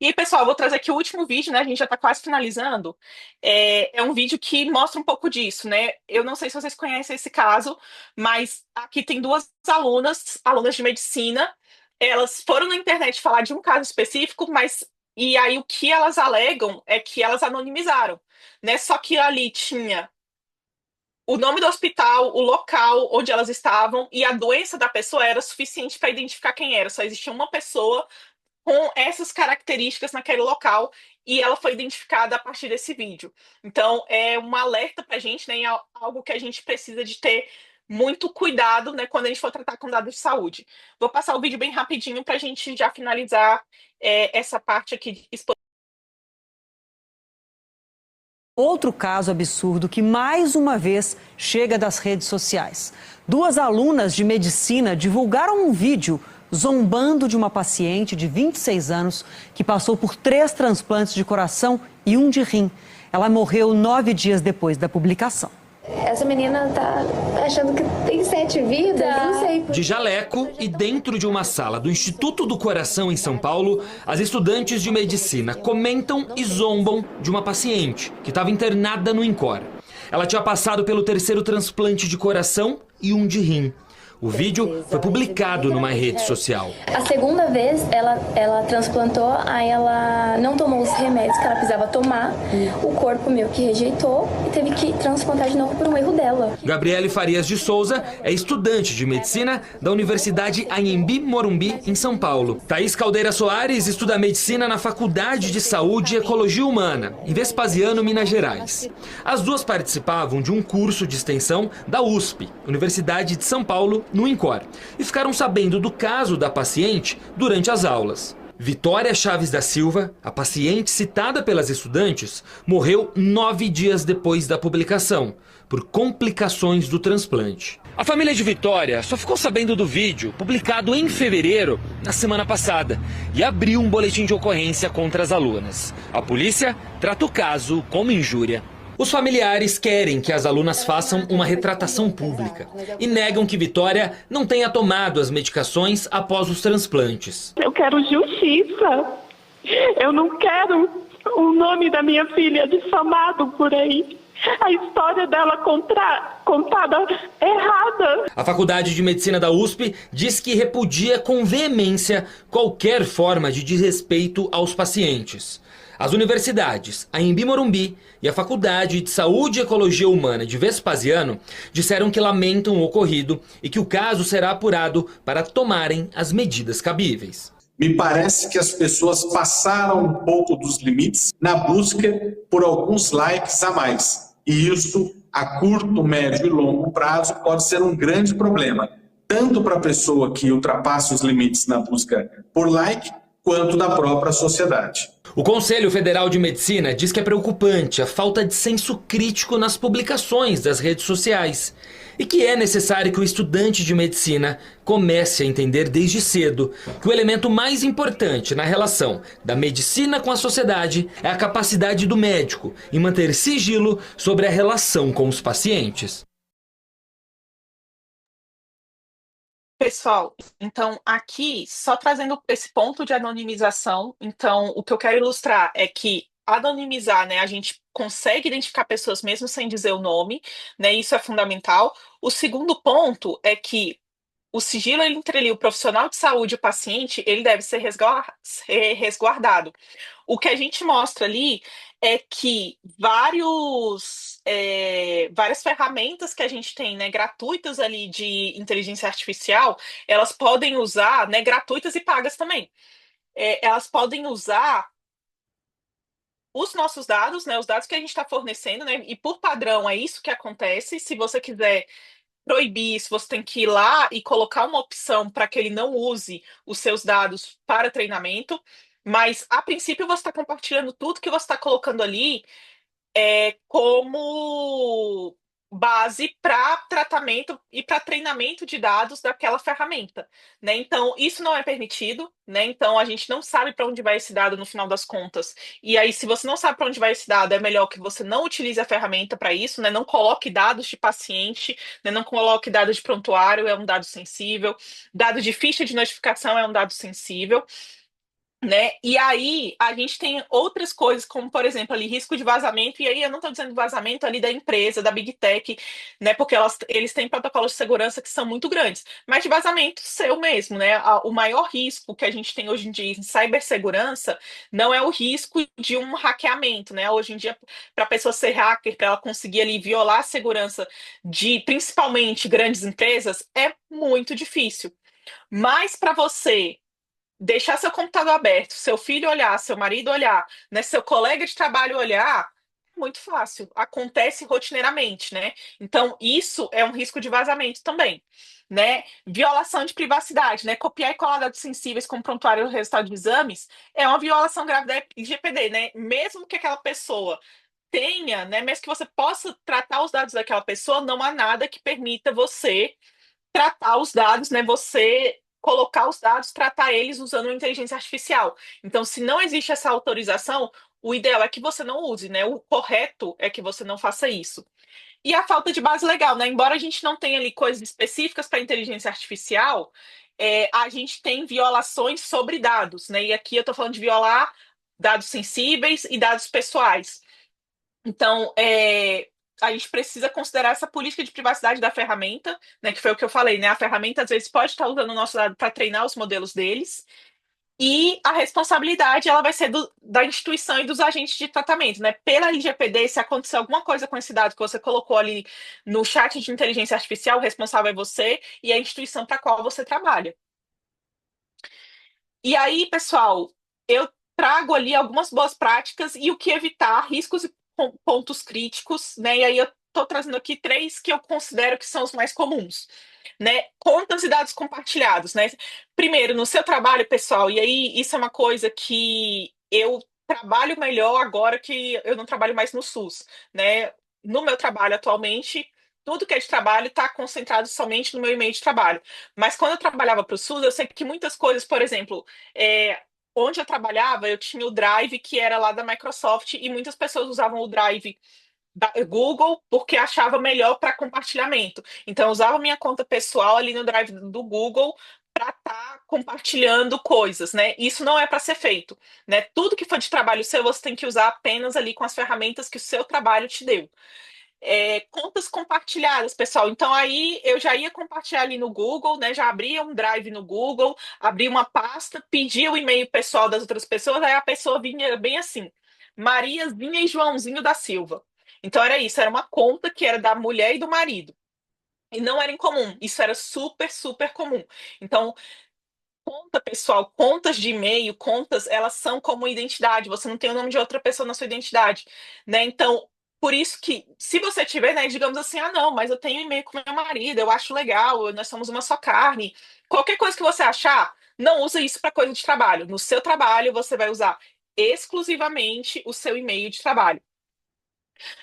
E aí, pessoal, eu vou trazer aqui o último vídeo, né? A gente já está quase finalizando. É um vídeo que mostra um pouco disso, né? Eu não sei se vocês conhecem esse caso, mas aqui tem duas alunas de medicina. Elas foram na internet falar de um caso específico, mas e aí o que elas alegam é que elas anonimizaram, né? Só que ali tinha o nome do hospital, o local onde elas estavam e a doença da pessoa era suficiente para identificar quem era. Só existia uma pessoa com essas características naquele local e ela foi identificada a partir desse vídeo. Então, é um alerta para a gente, né, algo que a gente precisa de ter muito cuidado, né, quando a gente for tratar com dados de saúde. Vou passar o vídeo bem rapidinho para a gente já finalizar essa parte aqui de Outro caso absurdo que, mais uma vez, chega das redes sociais. Duas alunas de medicina divulgaram um vídeo zombando de uma paciente de 26 anos que passou por 3 transplantes de coração e 1 de rim. Ela morreu 9 dias depois da publicação. Essa menina tá achando que tem 7 vidas, não sei. De jaleco e dentro de uma sala do Instituto do Coração em São Paulo, as estudantes de medicina comentam e zombam de uma paciente que estava internada no INCOR. Ela tinha passado pelo 3º transplante de coração e 1 de rim. O vídeo foi publicado numa rede social. A segunda vez ela transplantou, aí ela não tomou os remédios que ela precisava tomar. O corpo meio que rejeitou e teve que transplantar de novo por um erro dela. Gabriele Farias de Souza é estudante de medicina da Universidade Anhembi Morumbi, em São Paulo. Thaís Caldeira Soares estuda medicina na Faculdade de Saúde e Ecologia Humana, em Vespasiano, Minas Gerais. As duas participavam de um curso de extensão da USP, Universidade de São Paulo, no INCOR, e ficaram sabendo do caso da paciente durante as aulas. Vitória Chaves da Silva, a paciente citada pelas estudantes, morreu 9 dias depois da publicação, por complicações do transplante. A família de Vitória só ficou sabendo do vídeo, publicado em fevereiro, na semana passada, e abriu um boletim de ocorrência contra as alunas. A polícia trata o caso como injúria. Os familiares querem que as alunas façam uma retratação pública e negam que Vitória não tenha tomado as medicações após os transplantes. Eu quero justiça. Eu não quero o nome da minha filha difamado por aí. A história dela contada errada. A Faculdade de Medicina da USP diz que repudia com veemência qualquer forma de desrespeito aos pacientes. As universidades, a Anhembi Morumbi e a Faculdade de Saúde e Ecologia Humana de Vespasiano disseram que lamentam o ocorrido e que o caso será apurado para tomarem as medidas cabíveis. Me parece que as pessoas passaram um pouco dos limites na busca por alguns likes a mais. E isso, a curto, médio e longo prazo, pode ser um grande problema, tanto para a pessoa que ultrapassa os limites na busca por like, quanto da própria sociedade. O Conselho Federal de Medicina diz que é preocupante a falta de senso crítico nas publicações das redes sociais e que é necessário que o estudante de medicina comece a entender desde cedo que o elemento mais importante na relação da medicina com a sociedade é a capacidade do médico em manter sigilo sobre a relação com os pacientes. Pessoal, então aqui, só trazendo esse ponto de anonimização, então o que eu quero ilustrar é que anonimizar, né, a gente consegue identificar pessoas mesmo sem dizer o nome, né, isso é fundamental. O segundo ponto é que o sigilo entre ali, o profissional de saúde e o paciente, ele deve ser resguardado. O que a gente mostra ali é que várias ferramentas que a gente tem, né, gratuitas ali de inteligência artificial, elas podem usar, né, gratuitas e pagas também. Elas podem usar os nossos dados, né, os dados que a gente está fornecendo, né, e por padrão é isso que acontece. Se você quiser proibir isso, você tem que ir lá e colocar uma opção para que ele não use os seus dados para treinamento, mas a princípio você está compartilhando tudo que você está colocando ali como base para tratamento e para treinamento de dados daquela ferramenta, né? Então, isso não é permitido, né? Então, a gente não sabe para onde vai esse dado no final das contas. E aí, se você não sabe para onde vai esse dado, é melhor que você não utilize a ferramenta para isso, né? Não coloque dados de paciente, né? Não coloque dados de prontuário, é um dado sensível. Dado de ficha de notificação é um dado sensível. Né? E aí a gente tem outras coisas, como por exemplo ali risco de vazamento, e aí eu não estou dizendo vazamento ali da empresa, da Big Tech, né? Porque eles têm protocolos de segurança que são muito grandes, mas de vazamento seu mesmo, né? O maior risco que a gente tem hoje em dia em cibersegurança não é o risco de um hackeamento, né? Hoje em dia, para a pessoa ser hacker, para ela conseguir ali violar a segurança de principalmente grandes empresas, é muito difícil. Mas para você deixar seu computador aberto, seu filho olhar, seu marido olhar, né, seu colega de trabalho olhar, é muito fácil, acontece rotineiramente, né? Então, isso é um risco de vazamento também, né? Violação de privacidade, né? Copiar e colar dados sensíveis como prontuário e resultado de exames é uma violação grave da LGPD, né? Mesmo que aquela pessoa tenha, né, mesmo que você possa tratar os dados daquela pessoa, não há nada que permita você tratar os dados, né? Você colocar os dados, tratar eles usando inteligência artificial. Então, se não existe essa autorização, o ideal é que você não use, né? O correto é que você não faça isso. E a falta de base legal, né? Embora a gente não tenha ali coisas específicas para inteligência artificial, a gente tem violações sobre dados, né? E aqui eu estou falando de violar dados sensíveis e dados pessoais. Então, a gente precisa considerar essa política de privacidade da ferramenta, né, que foi o que eu falei, né? A ferramenta às vezes pode estar usando o nosso dado para treinar os modelos deles, e a responsabilidade ela vai ser da instituição e dos agentes de tratamento, né? Pela LGPD, se acontecer alguma coisa com esse dado que você colocou ali no chat de inteligência artificial, o responsável é você e a instituição para a qual você trabalha. E aí, pessoal, eu trago ali algumas boas práticas e o que evitar, riscos e pontos críticos, né? E aí eu estou trazendo aqui 3 que eu considero que são os mais comuns, né? Contas e dados compartilhados, né? Primeiro, no seu trabalho, pessoal, e aí isso é uma coisa que eu trabalho melhor agora que eu não trabalho mais no SUS, né? No meu trabalho atualmente, tudo que é de trabalho está concentrado somente no meu e-mail de trabalho. Mas quando eu trabalhava para o SUS, eu sei que muitas coisas, por exemplo, onde eu trabalhava, eu tinha o Drive, que era lá da Microsoft, e muitas pessoas usavam o Drive da Google porque achava melhor para compartilhamento. Então, eu usava minha conta pessoal ali no Drive do Google para estar compartilhando coisas, né? Isso não é para ser feito, né? Tudo que for de trabalho seu, você tem que usar apenas ali com as ferramentas que o seu trabalho te deu. Contas compartilhadas, pessoal. Então, aí eu já ia compartilhar ali no Google, né? Já abria um Drive no Google, abria uma pasta, pedia o e-mail pessoal das outras pessoas, aí a pessoa vinha bem assim: Mariazinha e Joãozinho da Silva. Então, era isso, era uma conta que era da mulher e do marido. E não era incomum, isso era super, super comum. Então, conta, pessoal, contas de e-mail, contas, elas são como identidade, você não tem o nome de outra pessoa na sua identidade, né? Então, por isso que, se você tiver, né, digamos assim, não, mas eu tenho e-mail com meu marido, eu acho legal, nós somos uma só carne. Qualquer coisa que você achar, não usa isso para coisa de trabalho. No seu trabalho, você vai usar exclusivamente o seu e-mail de trabalho.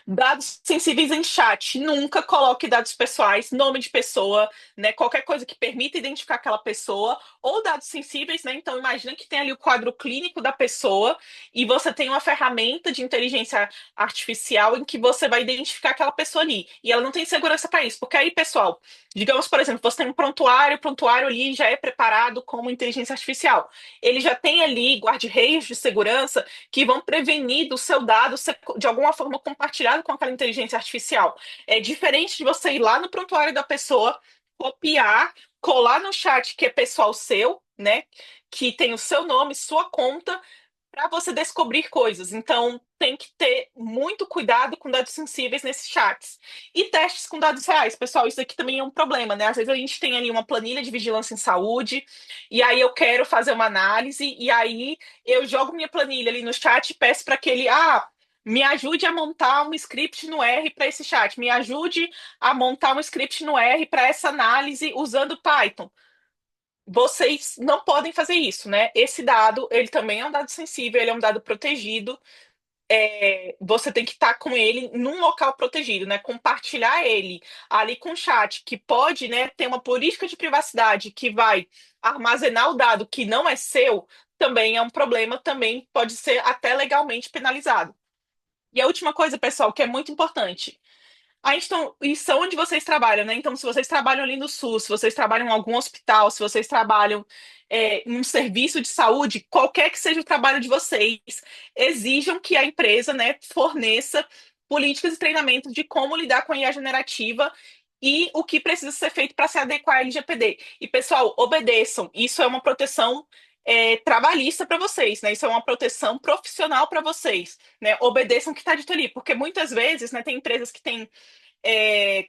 Dados sensíveis em chat, nunca coloque dados pessoais, nome de pessoa, né? Qualquer coisa que permita identificar aquela pessoa, ou dados sensíveis, né? Então, imagina que tem ali o quadro clínico da pessoa e você tem uma ferramenta de inteligência artificial em que você vai identificar aquela pessoa ali. E ela não tem segurança para isso, porque aí, pessoal, digamos, por exemplo, você tem um prontuário, o prontuário ali já é preparado como inteligência artificial. Ele já tem ali guarda-reios de segurança que vão prevenir do seu dado ser de alguma forma compartilhado com aquela inteligência artificial. É diferente de você ir lá no prontuário da pessoa, copiar colar no chat que é pessoal seu, né? Que tem o seu nome, sua conta, para você descobrir coisas. Então, tem que ter muito cuidado com dados sensíveis nesses chats. E testes com dados reais. Pessoal, isso aqui também é um problema, né? Às vezes a gente tem ali uma planilha de vigilância em saúde, e aí eu quero fazer uma análise, e aí eu jogo minha planilha ali no chat e peço para que ele, me ajude a montar um script no R para esse chat, me ajude a montar um script no R para essa análise usando Python. Vocês não podem fazer isso, né? Esse dado, ele também é um dado sensível, ele é um dado protegido. Você tem que estar com ele num local protegido, né? Compartilhar ele ali com o chat, que pode, né, ter uma política de privacidade que vai armazenar o dado que não é seu, também é um problema, também pode ser até legalmente penalizado. E a última coisa, pessoal, que é muito importante. Isso é onde vocês trabalham, né? Então, se vocês trabalham ali no SUS, se vocês trabalham em algum hospital, se vocês trabalham em um serviço de saúde, qualquer que seja o trabalho de vocês, exijam que a empresa, né, forneça políticas e treinamentos de como lidar com a IA generativa e o que precisa ser feito para se adequar à LGPD. E, pessoal, obedeçam. Isso é uma proteção trabalhista para vocês, né? Isso é uma proteção profissional para vocês, né? Obedeçam o que está dito ali, porque muitas vezes, né, tem empresas que têm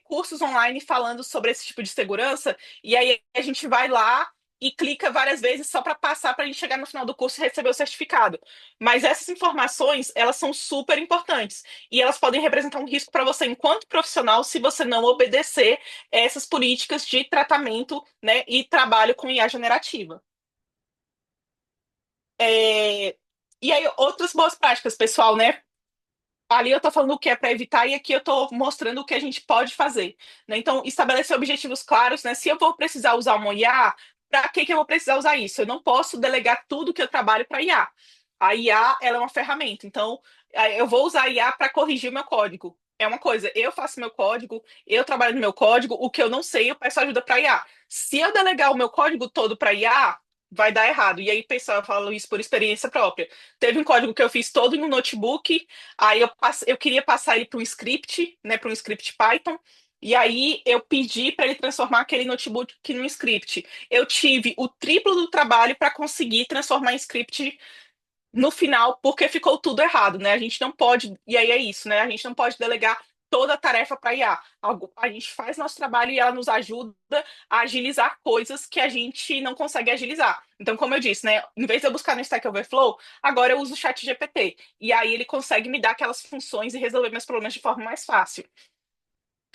cursos online falando sobre esse tipo de segurança, e aí a gente vai lá e clica várias vezes só para passar para a gente chegar no final do curso e receber o certificado. Mas essas informações, elas são super importantes e elas podem representar um risco para você enquanto profissional se você não obedecer essas políticas de tratamento, né, e trabalho com IA generativa. E aí, outras boas práticas, pessoal, né? Ali eu tô falando o que é para evitar e aqui eu tô mostrando o que a gente pode fazer, né? Então, estabelecer objetivos claros, né? Se eu vou precisar usar uma IA, para que eu vou precisar usar isso? Eu não posso delegar tudo que eu trabalho para IA. A IA, ela é uma ferramenta, então eu vou usar a IA para corrigir o meu código. É uma coisa, eu faço meu código, eu trabalho no meu código, o que eu não sei, eu peço ajuda para IA. Se eu delegar o meu código todo para IA, vai dar errado. E aí, pessoal, eu falo isso por experiência própria. Teve um código que eu fiz todo em um notebook, aí eu queria passar ele para um script, né, para um script Python, e aí eu pedi para ele transformar aquele notebook num script. Eu tive o triplo do trabalho para conseguir transformar em script no final, porque ficou tudo errado, né? A gente não pode, e aí é isso, né? A gente não pode delegar toda a tarefa para a IA. A gente faz nosso trabalho e ela nos ajuda a agilizar coisas que a gente não consegue agilizar. Então, como eu disse, né? Em vez de eu buscar no Stack Overflow, agora eu uso o ChatGPT. E aí ele consegue me dar aquelas funções e resolver meus problemas de forma mais fácil.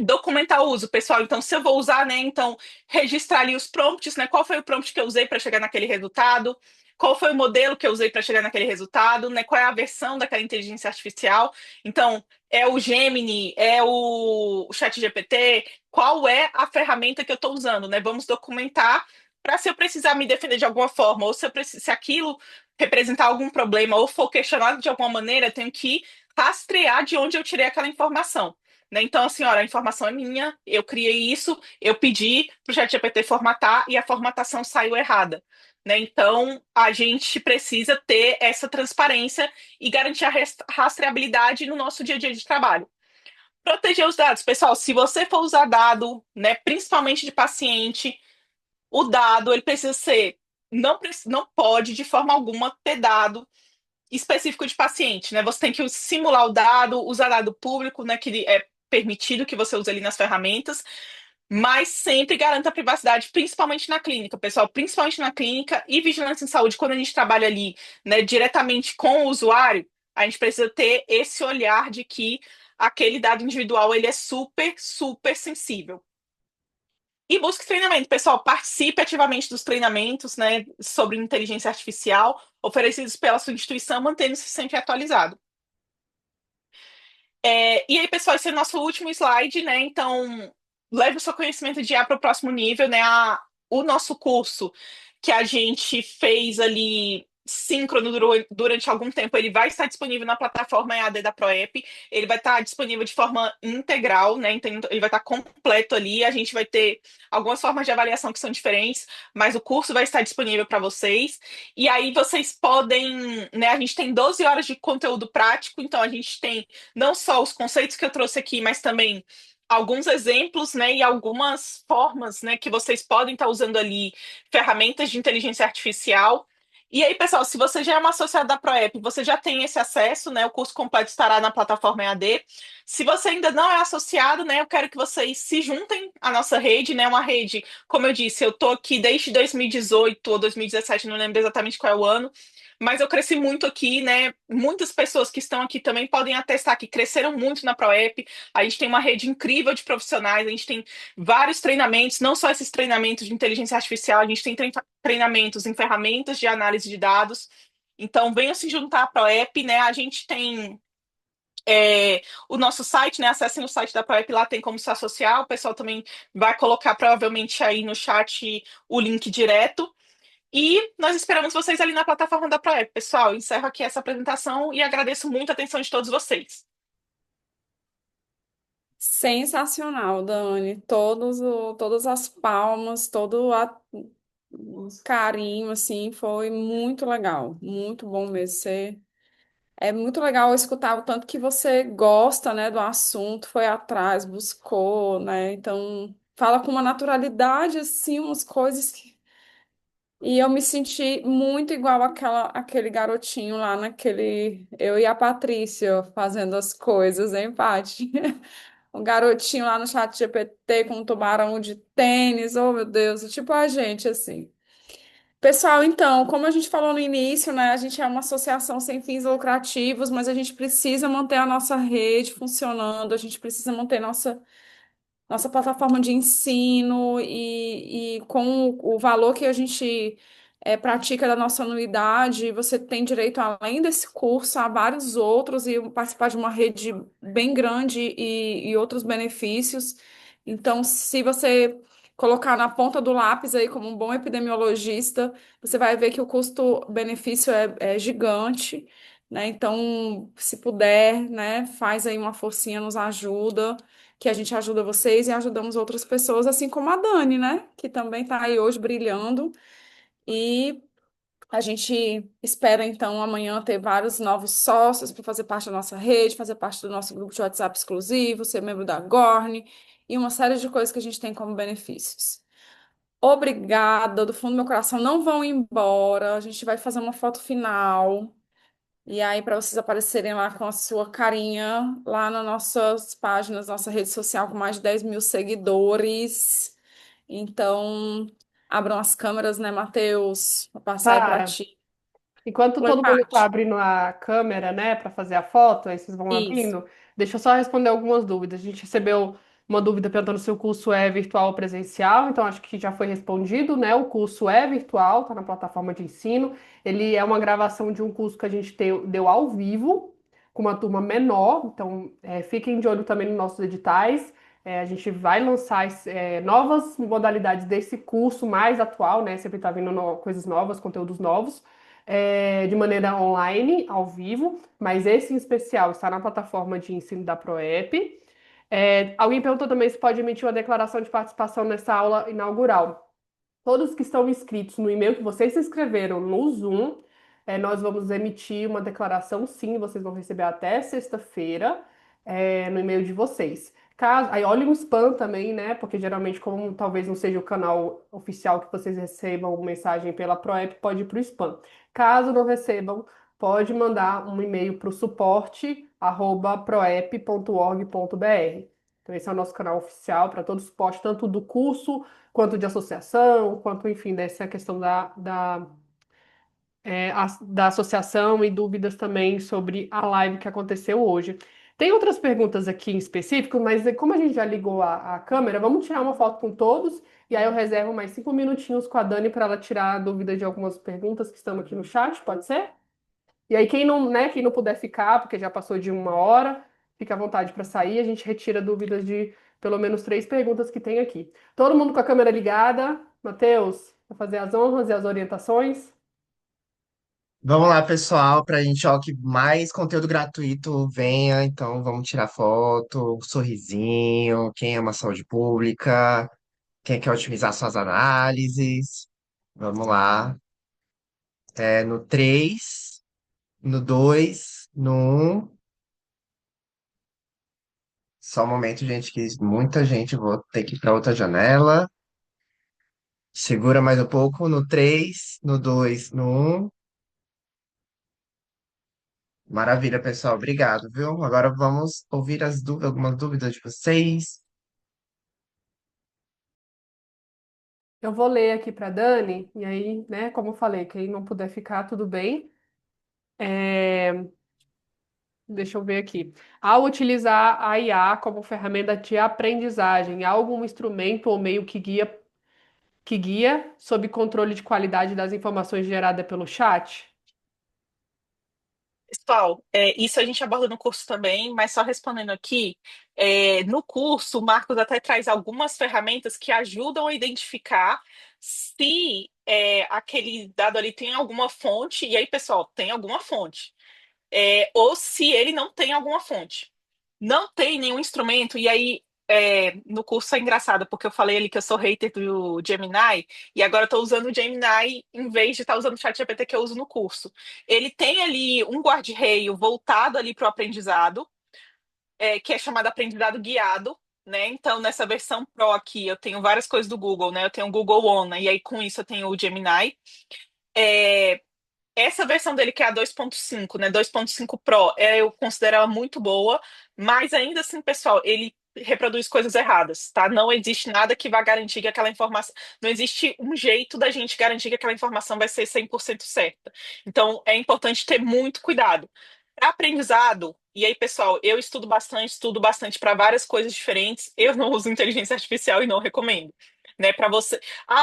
Documentar o uso, pessoal. Então, se eu vou usar, né? Então, registrar ali os prompts, né? Qual foi o prompt que eu usei para chegar naquele resultado? Qual foi o modelo que eu usei para chegar naquele resultado, né? Qual é a versão daquela inteligência artificial? Então, é o Gemini, é o ChatGPT? Qual é a ferramenta que eu estou usando, né? Vamos documentar para se eu precisar me defender de alguma forma, ou se aquilo representar algum problema, ou for questionado de alguma maneira, eu tenho que rastrear de onde eu tirei aquela informação. Né? Então, assim, olha, a informação é minha, eu criei isso, eu pedi para o ChatGPT formatar e a formatação saiu errada. Né? Então, a gente precisa ter essa transparência e garantir a rastreabilidade no nosso dia a dia de trabalho. Proteger os dados. Pessoal, se você for usar dado, né, principalmente de paciente, o dado ele precisa ser, não pode de forma alguma ter dado específico de paciente, né? Você tem que simular o dado, usar dado público, né, que é permitido que você use ali nas ferramentas, mas sempre garanta a privacidade, principalmente na clínica, pessoal, principalmente na clínica e vigilância em saúde, quando a gente trabalha ali, né, diretamente com o usuário, a gente precisa ter esse olhar de que aquele dado individual, ele é super, super sensível. E busque treinamento, pessoal, participe ativamente dos treinamentos, né, sobre inteligência artificial oferecidos pela sua instituição, mantendo-se sempre atualizado. E aí, pessoal, esse é o nosso último slide, né? Então, leve o seu conhecimento de IA para o próximo nível, né? O nosso curso que a gente fez ali síncrono durante algum tempo, ele vai estar disponível na plataforma EAD da ProEP, ele vai estar disponível de forma integral, né? Então, ele vai estar completo ali, a gente vai ter algumas formas de avaliação que são diferentes, mas o curso vai estar disponível para vocês, e aí vocês podem, né? A gente tem 12 horas de conteúdo prático, então a gente tem não só os conceitos que eu trouxe aqui, mas também alguns exemplos, né, e algumas formas, né, que vocês podem estar usando ali ferramentas de inteligência artificial. E aí, pessoal, se você já é uma associada da Proep, você já tem esse acesso, né? O curso completo estará na plataforma EAD. Se você ainda não é associado, né, eu quero que vocês se juntem à nossa rede, né? Uma rede, como eu disse, eu tô aqui desde 2018 ou 2017, não lembro exatamente qual é o ano, mas eu cresci muito aqui, né? Muitas pessoas que estão aqui também podem atestar que cresceram muito na Proep. A gente tem uma rede incrível de profissionais, a gente tem vários treinamentos, não só esses treinamentos de inteligência artificial, a gente tem treinamentos em ferramentas de análise de dados. Então, venham se juntar à Proep, né? A gente tem o nosso site, né? Acessem o site da Proep, lá tem como se associar. O pessoal também vai colocar provavelmente aí no chat o link direto. E nós esperamos vocês ali na plataforma da Proep. Pessoal, encerro aqui essa apresentação e agradeço muito a atenção de todos vocês. Sensacional, Dani. Todas as palmas, o carinho, assim, foi muito legal. Muito bom mesmo. É muito legal escutar o tanto que você gosta, né, do assunto, foi atrás, buscou, né? Então, fala com uma naturalidade, assim, umas coisas que... E eu me senti muito igual aquele garotinho lá naquele... Eu e a Patrícia fazendo as coisas, hein, Paty? O garotinho lá no chat GPT com um tubarão de tênis, oh meu Deus, tipo a gente, assim. Pessoal, então, como a gente falou no início, né, a gente é uma associação sem fins lucrativos, mas a gente precisa manter a nossa rede funcionando, a gente precisa manter nossa plataforma de ensino e com o valor que a gente pratica da nossa anuidade, você tem direito, além desse curso, a vários outros e participar de uma rede bem grande e outros benefícios. Então, se você colocar na ponta do lápis aí como um bom epidemiologista, você vai ver que o custo-benefício é gigante, né? Então, se puder, né, faz aí uma forcinha, nos ajuda, que a gente ajuda vocês e ajudamos outras pessoas, assim como a Dani, né? Que também está aí hoje brilhando. E a gente espera, então, amanhã ter vários novos sócios para fazer parte da nossa rede, fazer parte do nosso grupo de WhatsApp exclusivo, ser membro da Gorne e uma série de coisas que a gente tem como benefícios. Obrigada, do fundo do meu coração. Não vão embora, a gente vai fazer uma foto final. E aí, para vocês aparecerem lá com a sua carinha, lá nas nossas páginas, nossa rede social com mais de 10 mil seguidores. Então, abram as câmeras, né, Matheus? Vou passar aí para Sara, ti. enquanto Oi, todo mundo está Paty. abrindo a câmera, né, para fazer a foto, aí vocês vão Isso. abrindo, deixa eu só responder algumas dúvidas. A gente recebeu uma dúvida perguntando se o curso é virtual ou presencial, então acho que já foi respondido, né? O curso é virtual, está na plataforma de ensino. Ele é uma gravação de um curso que a gente deu ao vivo, com uma turma menor, então fiquem de olho também nos nossos editais. A gente vai lançar novas modalidades desse curso mais atual, né? Sempre está vindo coisas novas, conteúdos novos de maneira online, ao vivo, mas esse em especial está na plataforma de ensino da Proep. Alguém perguntou também se pode emitir uma declaração de participação nessa aula inaugural. Todos que estão inscritos no e-mail que vocês se inscreveram no Zoom, nós vamos emitir uma declaração, sim, vocês vão receber até sexta-feira, no e-mail de vocês. Aí olhem o spam também, né? Porque geralmente, como talvez não seja o canal oficial que vocês recebam mensagem pela Proep, pode ir para o spam. Caso não recebam, pode mandar um e-mail para o suporte@proep.org.br. Então, esse é o nosso canal oficial para todo o suporte, tanto do curso, quanto de associação, quanto, enfim, dessa questão da associação e dúvidas também sobre a live que aconteceu hoje. Tem outras perguntas aqui em específico, mas como a gente já ligou a câmera, vamos tirar uma foto com todos e aí eu reservo mais 5 minutinhos com a Dani para ela tirar a dúvida de algumas perguntas que estão aqui no chat, pode ser? E aí quem não, né, quem não puder ficar, porque já passou de 1 hora, fica à vontade para sair, a gente retira dúvidas de pelo menos 3 perguntas que tem aqui. Todo mundo com a câmera ligada? Matheus, vai fazer as honras e as orientações? Vamos lá, pessoal, para a gente, ó, que mais conteúdo gratuito venha. Então, vamos tirar foto, sorrisinho, quem ama a saúde pública, quem quer otimizar suas análises. Vamos lá. No 3, no 2, no 1. Só um momento, gente, que muita gente, vou ter que ir para outra janela. Segura mais um pouco, no 3, no 2, no 1. Maravilha, pessoal, obrigado, viu? Agora vamos ouvir algumas dúvidas de vocês. Eu vou ler aqui para Dani, e aí, né, como eu falei, quem não puder ficar, tudo bem. É, Deixa eu ver aqui. Ao utilizar a IA como ferramenta de aprendizagem, há algum instrumento ou meio que guia sob controle de qualidade das informações geradas pelo chat? Pessoal, isso a gente aborda no curso também, mas só respondendo aqui, no curso, o Marcos até traz algumas ferramentas que ajudam a identificar se aquele dado ali tem alguma fonte, e aí, pessoal, tem alguma fonte, ou se ele não tem alguma fonte. Não tem nenhum instrumento, e aí no curso é engraçado, porque eu falei ali que eu sou hater do Gemini, e agora eu tô usando o Gemini em vez de estar usando o ChatGPT que eu uso no curso. Ele tem ali um guarda-reio voltado ali para o aprendizado, que é chamado aprendizado guiado, né? Então, nessa versão Pro aqui, eu tenho várias coisas do Google, né? Eu tenho o Google One, né? E aí com isso eu tenho o Gemini. É, Essa versão dele, que é a 2.5, né? 2.5 Pro, eu considero ela muito boa, mas ainda assim, pessoal, ele reproduz coisas erradas, tá? Não existe nada que vá garantir que aquela informação. Não existe um jeito da gente garantir que aquela informação vai ser 100% certa. Então, é importante ter muito cuidado. Para aprendizado, e aí, pessoal, eu estudo bastante para várias coisas diferentes. Eu não uso inteligência artificial e não recomendo. Né, para você,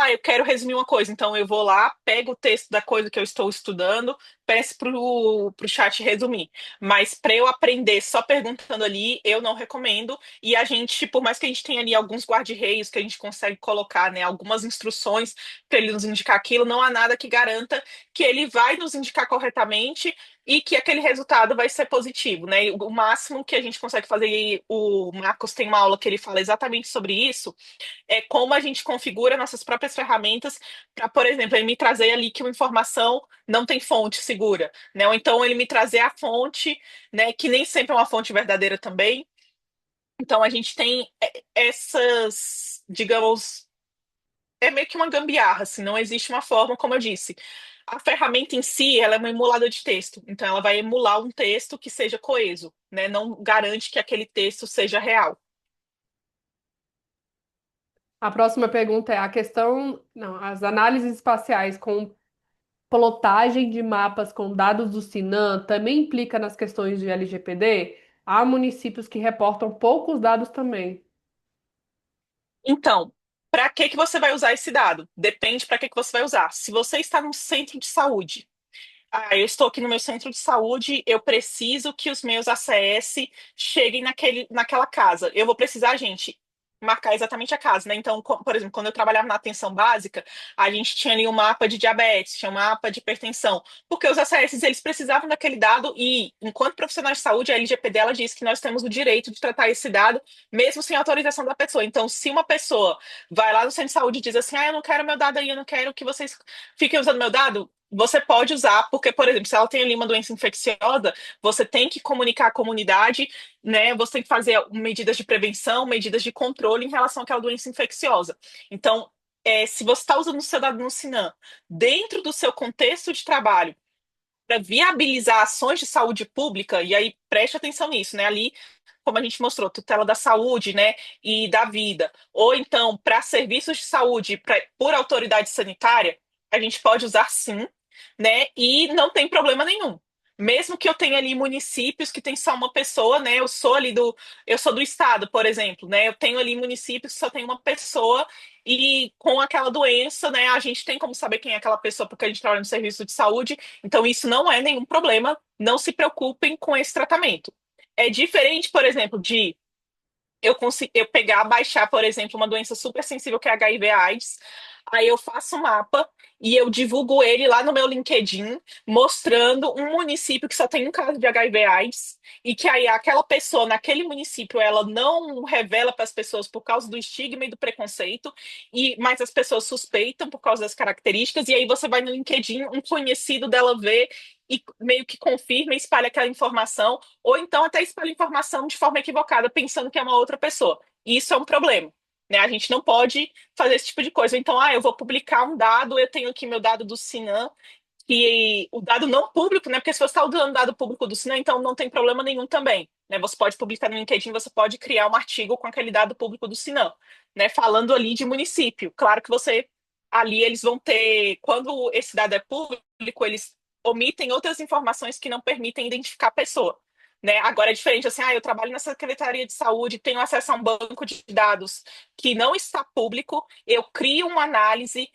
eu quero resumir uma coisa, então eu vou lá, pego o texto da coisa que eu estou estudando, peço pro chat resumir. Mas para eu aprender só perguntando ali, eu não recomendo. E a gente, por mais que a gente tenha ali alguns guarda-reios que a gente consegue colocar, né, algumas instruções para ele nos indicar aquilo, não há nada que garanta que ele vai nos indicar corretamente e que aquele resultado vai ser positivo, né? O máximo que a gente consegue fazer, e o Marcos tem uma aula que ele fala exatamente sobre isso, é como a gente configura nossas próprias ferramentas para, por exemplo, ele me trazer ali que uma informação não tem fonte segura, né? Ou então ele me trazer a fonte, né? Que nem sempre é uma fonte verdadeira também. Então a gente tem essas, digamos, é meio que uma gambiarra, assim, não existe uma forma, como eu disse. A ferramenta em si, ela é uma emuladora de texto, então ela vai emular um texto que seja coeso, né? Não garante que aquele texto seja real. A próxima pergunta é a questão, não, as análises espaciais com plotagem de mapas com dados do Sinan também implica nas questões de LGPD? Há municípios que reportam poucos dados também. Então, para que você vai usar esse dado? Depende para que você vai usar. Se você está num centro de saúde, eu estou aqui no meu centro de saúde, eu preciso que os meus ACS cheguem naquela casa. Eu vou precisar, gente, marcar exatamente a casa, né? Então, por exemplo, quando eu trabalhava na atenção básica, a gente tinha ali um mapa de diabetes, tinha um mapa de hipertensão, porque os ACS, eles precisavam daquele dado e, enquanto profissionais de saúde, a LGPD, ela diz que nós temos o direito de tratar esse dado, mesmo sem autorização da pessoa. Então, se uma pessoa vai lá no centro de saúde e diz assim, eu não quero meu dado aí, eu não quero que vocês fiquem usando meu dado, você pode usar, porque, por exemplo, se ela tem ali uma doença infecciosa, você tem que comunicar à comunidade, né? Você tem que fazer medidas de prevenção, medidas de controle em relação àquela doença infecciosa. Então, se você está usando o seu dado no Sinan dentro do seu contexto de trabalho para viabilizar ações de saúde pública, e aí preste atenção nisso, né? Ali, como a gente mostrou, tutela da saúde, né, e da vida, ou então para serviços de saúde por autoridade sanitária, a gente pode usar sim, né, e não tem problema nenhum. Mesmo que eu tenha ali municípios que tem só uma pessoa, né, eu sou do estado, por exemplo, né, eu tenho ali municípios que só tem uma pessoa e com aquela doença, né, a gente tem como saber quem é aquela pessoa porque a gente trabalha no serviço de saúde, então isso não é nenhum problema, não se preocupem com esse tratamento. É diferente, por exemplo, de eu pegar, baixar, por exemplo, uma doença super sensível que é HIV/AIDS. Aí eu faço um mapa e eu divulgo ele lá no meu LinkedIn, mostrando um município que só tem um caso de HIV/AIDS e que aí aquela pessoa naquele município ela não revela para as pessoas por causa do estigma e do preconceito, mas as pessoas suspeitam por causa das características, e aí você vai no LinkedIn, um conhecido dela vê e meio que confirma e espalha aquela informação, ou então até espalha informação de forma equivocada, pensando que é uma outra pessoa. E isso é um problema. Né? A gente não pode fazer esse tipo de coisa. Então, eu vou publicar um dado, eu tenho aqui meu dado do Sinan, e o dado não público, né? Porque se você está usando dado público do Sinan, então não tem problema nenhum também. Né? Você pode publicar no LinkedIn, você pode criar um artigo com aquele dado público do Sinan, né? Falando ali de município. Claro que você ali eles vão ter, quando esse dado é público, eles omitem outras informações que não permitem identificar a pessoa. Né? Agora é diferente, assim, eu trabalho na Secretaria de Saúde, tenho acesso a um banco de dados que não está público, eu crio uma análise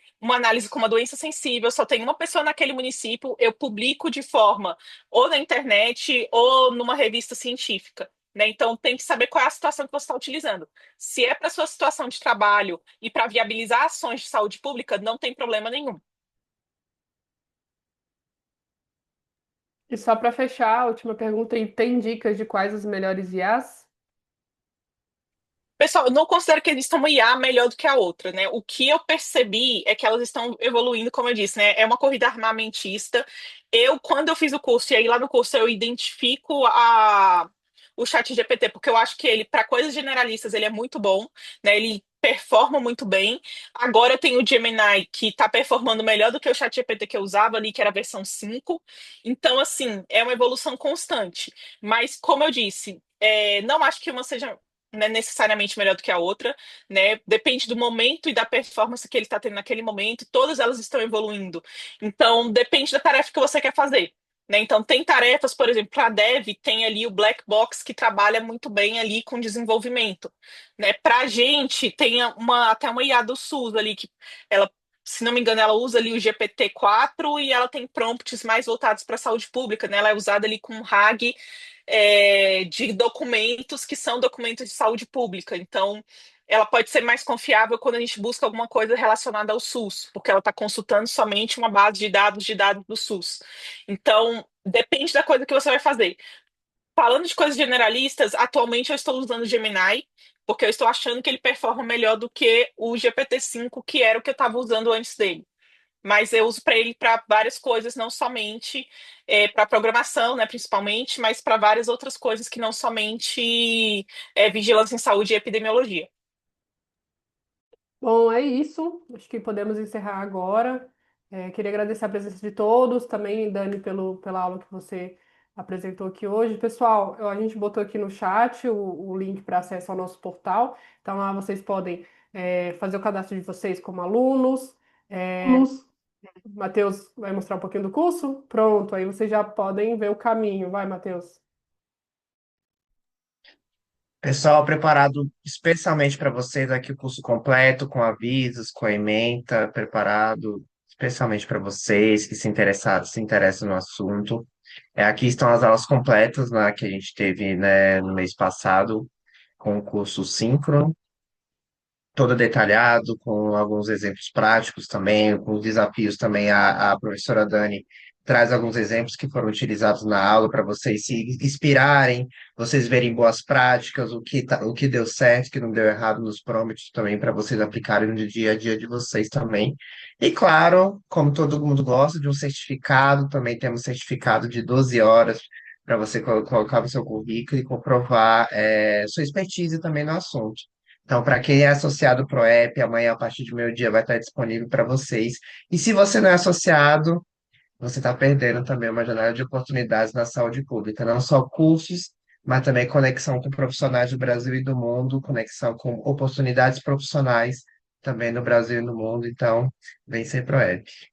com uma doença sensível, só tem uma pessoa naquele município, eu publico de forma ou na internet ou numa revista científica. Né? Então tem que saber qual é a situação que você está utilizando. Se é para sua situação de trabalho e para viabilizar ações de saúde pública, não tem problema nenhum. E só para fechar, a última pergunta, e tem dicas de quais os melhores IAs? Pessoal, eu não considero que exista uma IA melhor do que a outra, né? O que eu percebi é que elas estão evoluindo, como eu disse, né? É uma corrida armamentista. Quando eu fiz o curso, e aí lá no curso eu identifico o chat GPT, porque eu acho que ele, para coisas generalistas, ele é muito bom, né? Ele performa muito bem. Agora eu tenho o Gemini, que está performando melhor do que o chat GPT que eu usava ali, que era a versão 5. Então, assim, é uma evolução constante. Mas, como eu disse, não acho que uma seja, né, necessariamente melhor do que a outra, né? Depende do momento e da performance que ele está tendo naquele momento, todas elas estão evoluindo. Então, depende da tarefa que você quer fazer. Né? Então, tem tarefas, por exemplo, para dev, tem ali o Black Box que trabalha muito bem ali com desenvolvimento. Né? Para a gente, tem até uma IA do SUS ali, que ela, se não me engano, ela usa ali o GPT-4 e ela tem prompts mais voltados para a saúde pública. Né? Ela é usada ali com RAG de documentos que são documentos de saúde pública. Então, ela pode ser mais confiável quando a gente busca alguma coisa relacionada ao SUS, porque ela está consultando somente uma base de dados do SUS. Então, depende da coisa que você vai fazer. Falando de coisas generalistas, atualmente eu estou usando o Gemini, porque eu estou achando que ele performa melhor do que o GPT-5, que era o que eu estava usando antes dele. Mas eu uso para ele para várias coisas, não somente para programação, né, principalmente, mas para várias outras coisas que não somente vigilância em saúde e epidemiologia. Bom, é isso. Acho que podemos encerrar agora. Queria agradecer a presença de todos, também, Dani, pela aula que você apresentou aqui hoje. Pessoal, a gente botou aqui no chat o link para acesso ao nosso portal. Então, lá vocês podem fazer o cadastro de vocês como alunos. Matheus vai mostrar um pouquinho do curso? Pronto, aí vocês já podem ver o caminho. Vai, Matheus. Pessoal, preparado especialmente para vocês aqui o curso completo, com avisos, com ementa, preparado especialmente para vocês que se interessam no assunto. Aqui estão as aulas completas, né, que a gente teve, né, no mês passado, com o curso síncrono, todo detalhado, com alguns exemplos práticos também, com os desafios também. A professora Dani traz alguns exemplos que foram utilizados na aula para vocês se inspirarem, vocês verem boas práticas, o que deu certo, o que não deu errado nos prompts também, para vocês aplicarem no dia a dia de vocês também. E claro, como todo mundo gosta de um certificado, também temos certificado de 12 horas para você colocar no seu currículo e comprovar sua expertise também no assunto. Então, para quem é associado ao ProEP, amanhã, a partir de meio-dia, vai estar disponível para vocês. E se você não é associado, você está perdendo também uma janela de oportunidades na saúde pública. Não só cursos, mas também conexão com profissionais do Brasil e do mundo, conexão com oportunidades profissionais também no Brasil e no mundo. Então, vem ser ProEP.